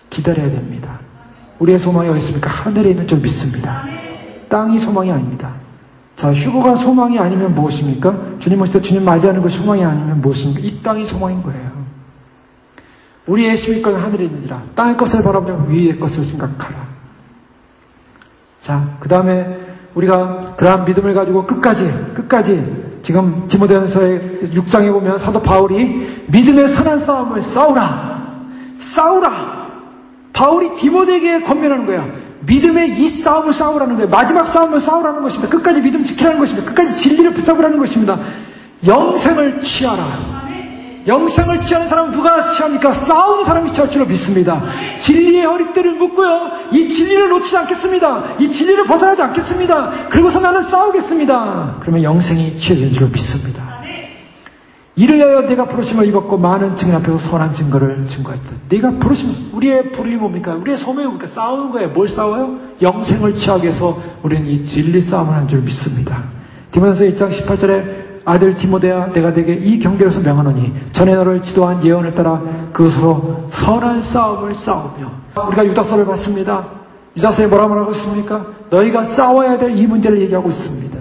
기다려야 됩니다. 우리의 소망이 어디 있습니까? 하늘에 있는 줄 믿습니다. 땅이 소망이 아닙니다. 자, 휴거가 소망이 아니면 무엇입니까? 주님 오실 때 주님 맞이하는 것이 소망이 아니면 무엇입니까? 이 땅이 소망인 거예요. 우리의 심의권은 하늘에 있는지라 땅의 것을 바라보며 위의 것을 생각하라. 자, 그 다음에 우리가 그러한 믿음을 가지고 끝까지 지금 디모데전서의 6장에 보면 사도 바울이 믿음의 선한 싸움을 싸우라. 바울이 디모데에게 권면하는 거야. 믿음의 이 싸움을 싸우라는 거예요. 마지막 싸움을 싸우라는 것입니다. 끝까지 믿음 지키라는 것입니다. 끝까지 진리를 붙잡으라는 것입니다. 영생을 취하라. 영생을 취하는 사람은 누가 취합니까? 싸우는 사람이 취할 줄로 믿습니다. 진리의 허리띠를 묶고요. 이 진리를 놓치지 않겠습니다. 이 진리를 벗어나지 않겠습니다. 그리고서 나는 싸우겠습니다. 그러면 영생이 취해질 줄로 믿습니다. 이를 위하여 내가 부르심을 입었고 많은 증인 앞에서 선한 증거를 증거했다. 내가 부르심, 우리의 부름이 뭡니까? 우리의 소명이 뭡니까? 싸우는 거예요. 뭘 싸워요? 영생을 취하기 위해서 우리는 이 진리 싸움을 하는 줄 믿습니다. 디모데전서 1장 18절에 아들 디모데야 내가 네게 이 경계로서 명하노니 전에 너를 지도한 예언을 따라 그것으로 선한 싸움을 싸우며. 우리가 유다서를 봤습니다. 유다서에 뭐라 말하고 있습니까? 너희가 싸워야 될 이 문제를 얘기하고 있습니다.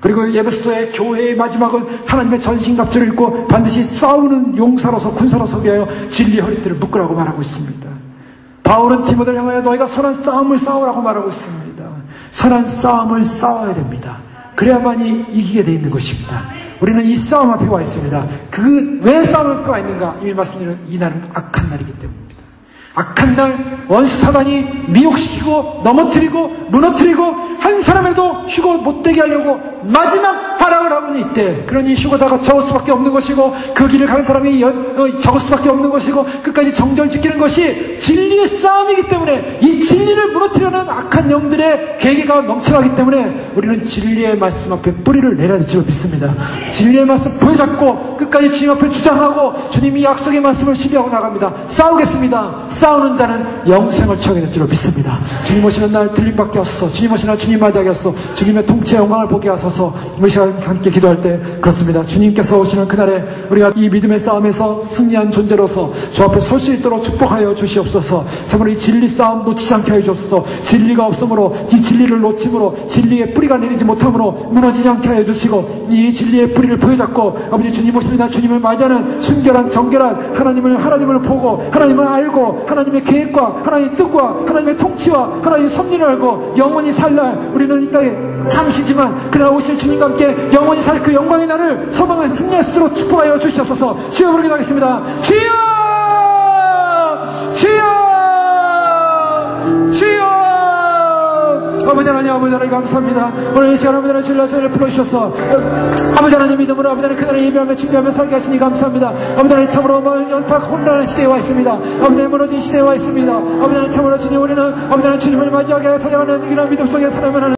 그리고 에베소서의 교회의 마지막은 하나님의 전신갑주를 입고 반드시 싸우는 용사로서 군사로서 위하여 진리의 허리띠를 묶으라고 말하고 있습니다. 바울은 디모데를 향하여 너희가 선한 싸움을 싸우라고 말하고 있습니다. 선한 싸움을 싸워야 됩니다. 그래야만이 이기게 돼 있는 것입니다. 우리는 이 싸움 앞에 와 있습니다. 왜 싸움 앞에 와 있는가? 이미 말씀드린 이 날은 악한 날이기 때문입니다. 악한 날 원수 사단이 미혹시키고 넘어뜨리고 무너뜨리고 한 사람에도 휴거 못되게 하려고 마지막 발악을 하고 있는 이때, 그러니 휴거자가 적을 수밖에 없는 것이고 그 길을 가는 사람이 적을 수밖에 없는 것이고 끝까지 정절 지키는 것이 진리의 싸움이기 때문에 이 진리를 무너뜨리려는 악한 영들의 계기가 넘쳐나기 때문에 우리는 진리의 말씀 앞에 뿌리를 내려야 될 줄 믿습니다. 진리의 말씀 부여잡고 끝까지 주님 앞에 주장하고 주님이 약속의 말씀을 신뢰하고 나갑니다. 싸우겠습니다. 싸우는 자는 영생을 취하게 될 줄 믿습니다. 주님 오시는 날 들림받게 하소서. 주님 오시는 날 주님 맞이하게 하소서. 주님의 통치의 영광을 보게 하소서. 우리 시간 함께 기도할 때 그렇습니다. 주님께서 오시는 그날에 우리가 이 믿음의 싸움에서 승리한 존재로서 주 앞에 설 수 있도록 축복하여 주시옵소서. 참으로 이 진리 싸움 놓치지 않게 하여 주옵소서. 진리가 없으므로, 이 진리를 놓침으로, 진리의 뿌리가 내리지 못함으로 무너지지 않게 하여 주시고, 이 진리의 뿌리를 부여잡고 아버지 주님 오시는 날 주님을 맞이하는 순결한 정결한 하나님을 보고 하나님을 알고 하나님의 계획과 하나님의 뜻과 하나님의 통치와 하나님의 섭리를 알고 영원히 살 날, 우리는 이 땅에 잠시지만 그러나 오실 주님과 함께 영원히 살 그 영광의 날을 소망해서 승리할 수 있도록 축복하여 주시옵소서. 주여 부르게 하겠습니다. 주여! 주여! 주여! 아버지 하나님, 아버지 하나님 감사합니다. 오늘 이 시간 아버지 하나님 주일날 저희를 불러주셔서 아버지 하나님 믿음으로 아버지 하나님 그날을 예배하며 준비하며 살게 하시니 감사합니다. 아버지 하나님 참으로 연탁 혼란한 시대에 와 있습니다. 아버지 하나님 무너진 시대에 와 있습니다. 아버지 하나님 참으로 주님, 우리는 아버지 하나님 주님을 맞이하게 달려가는 이런 믿음 속에 살아야만 하는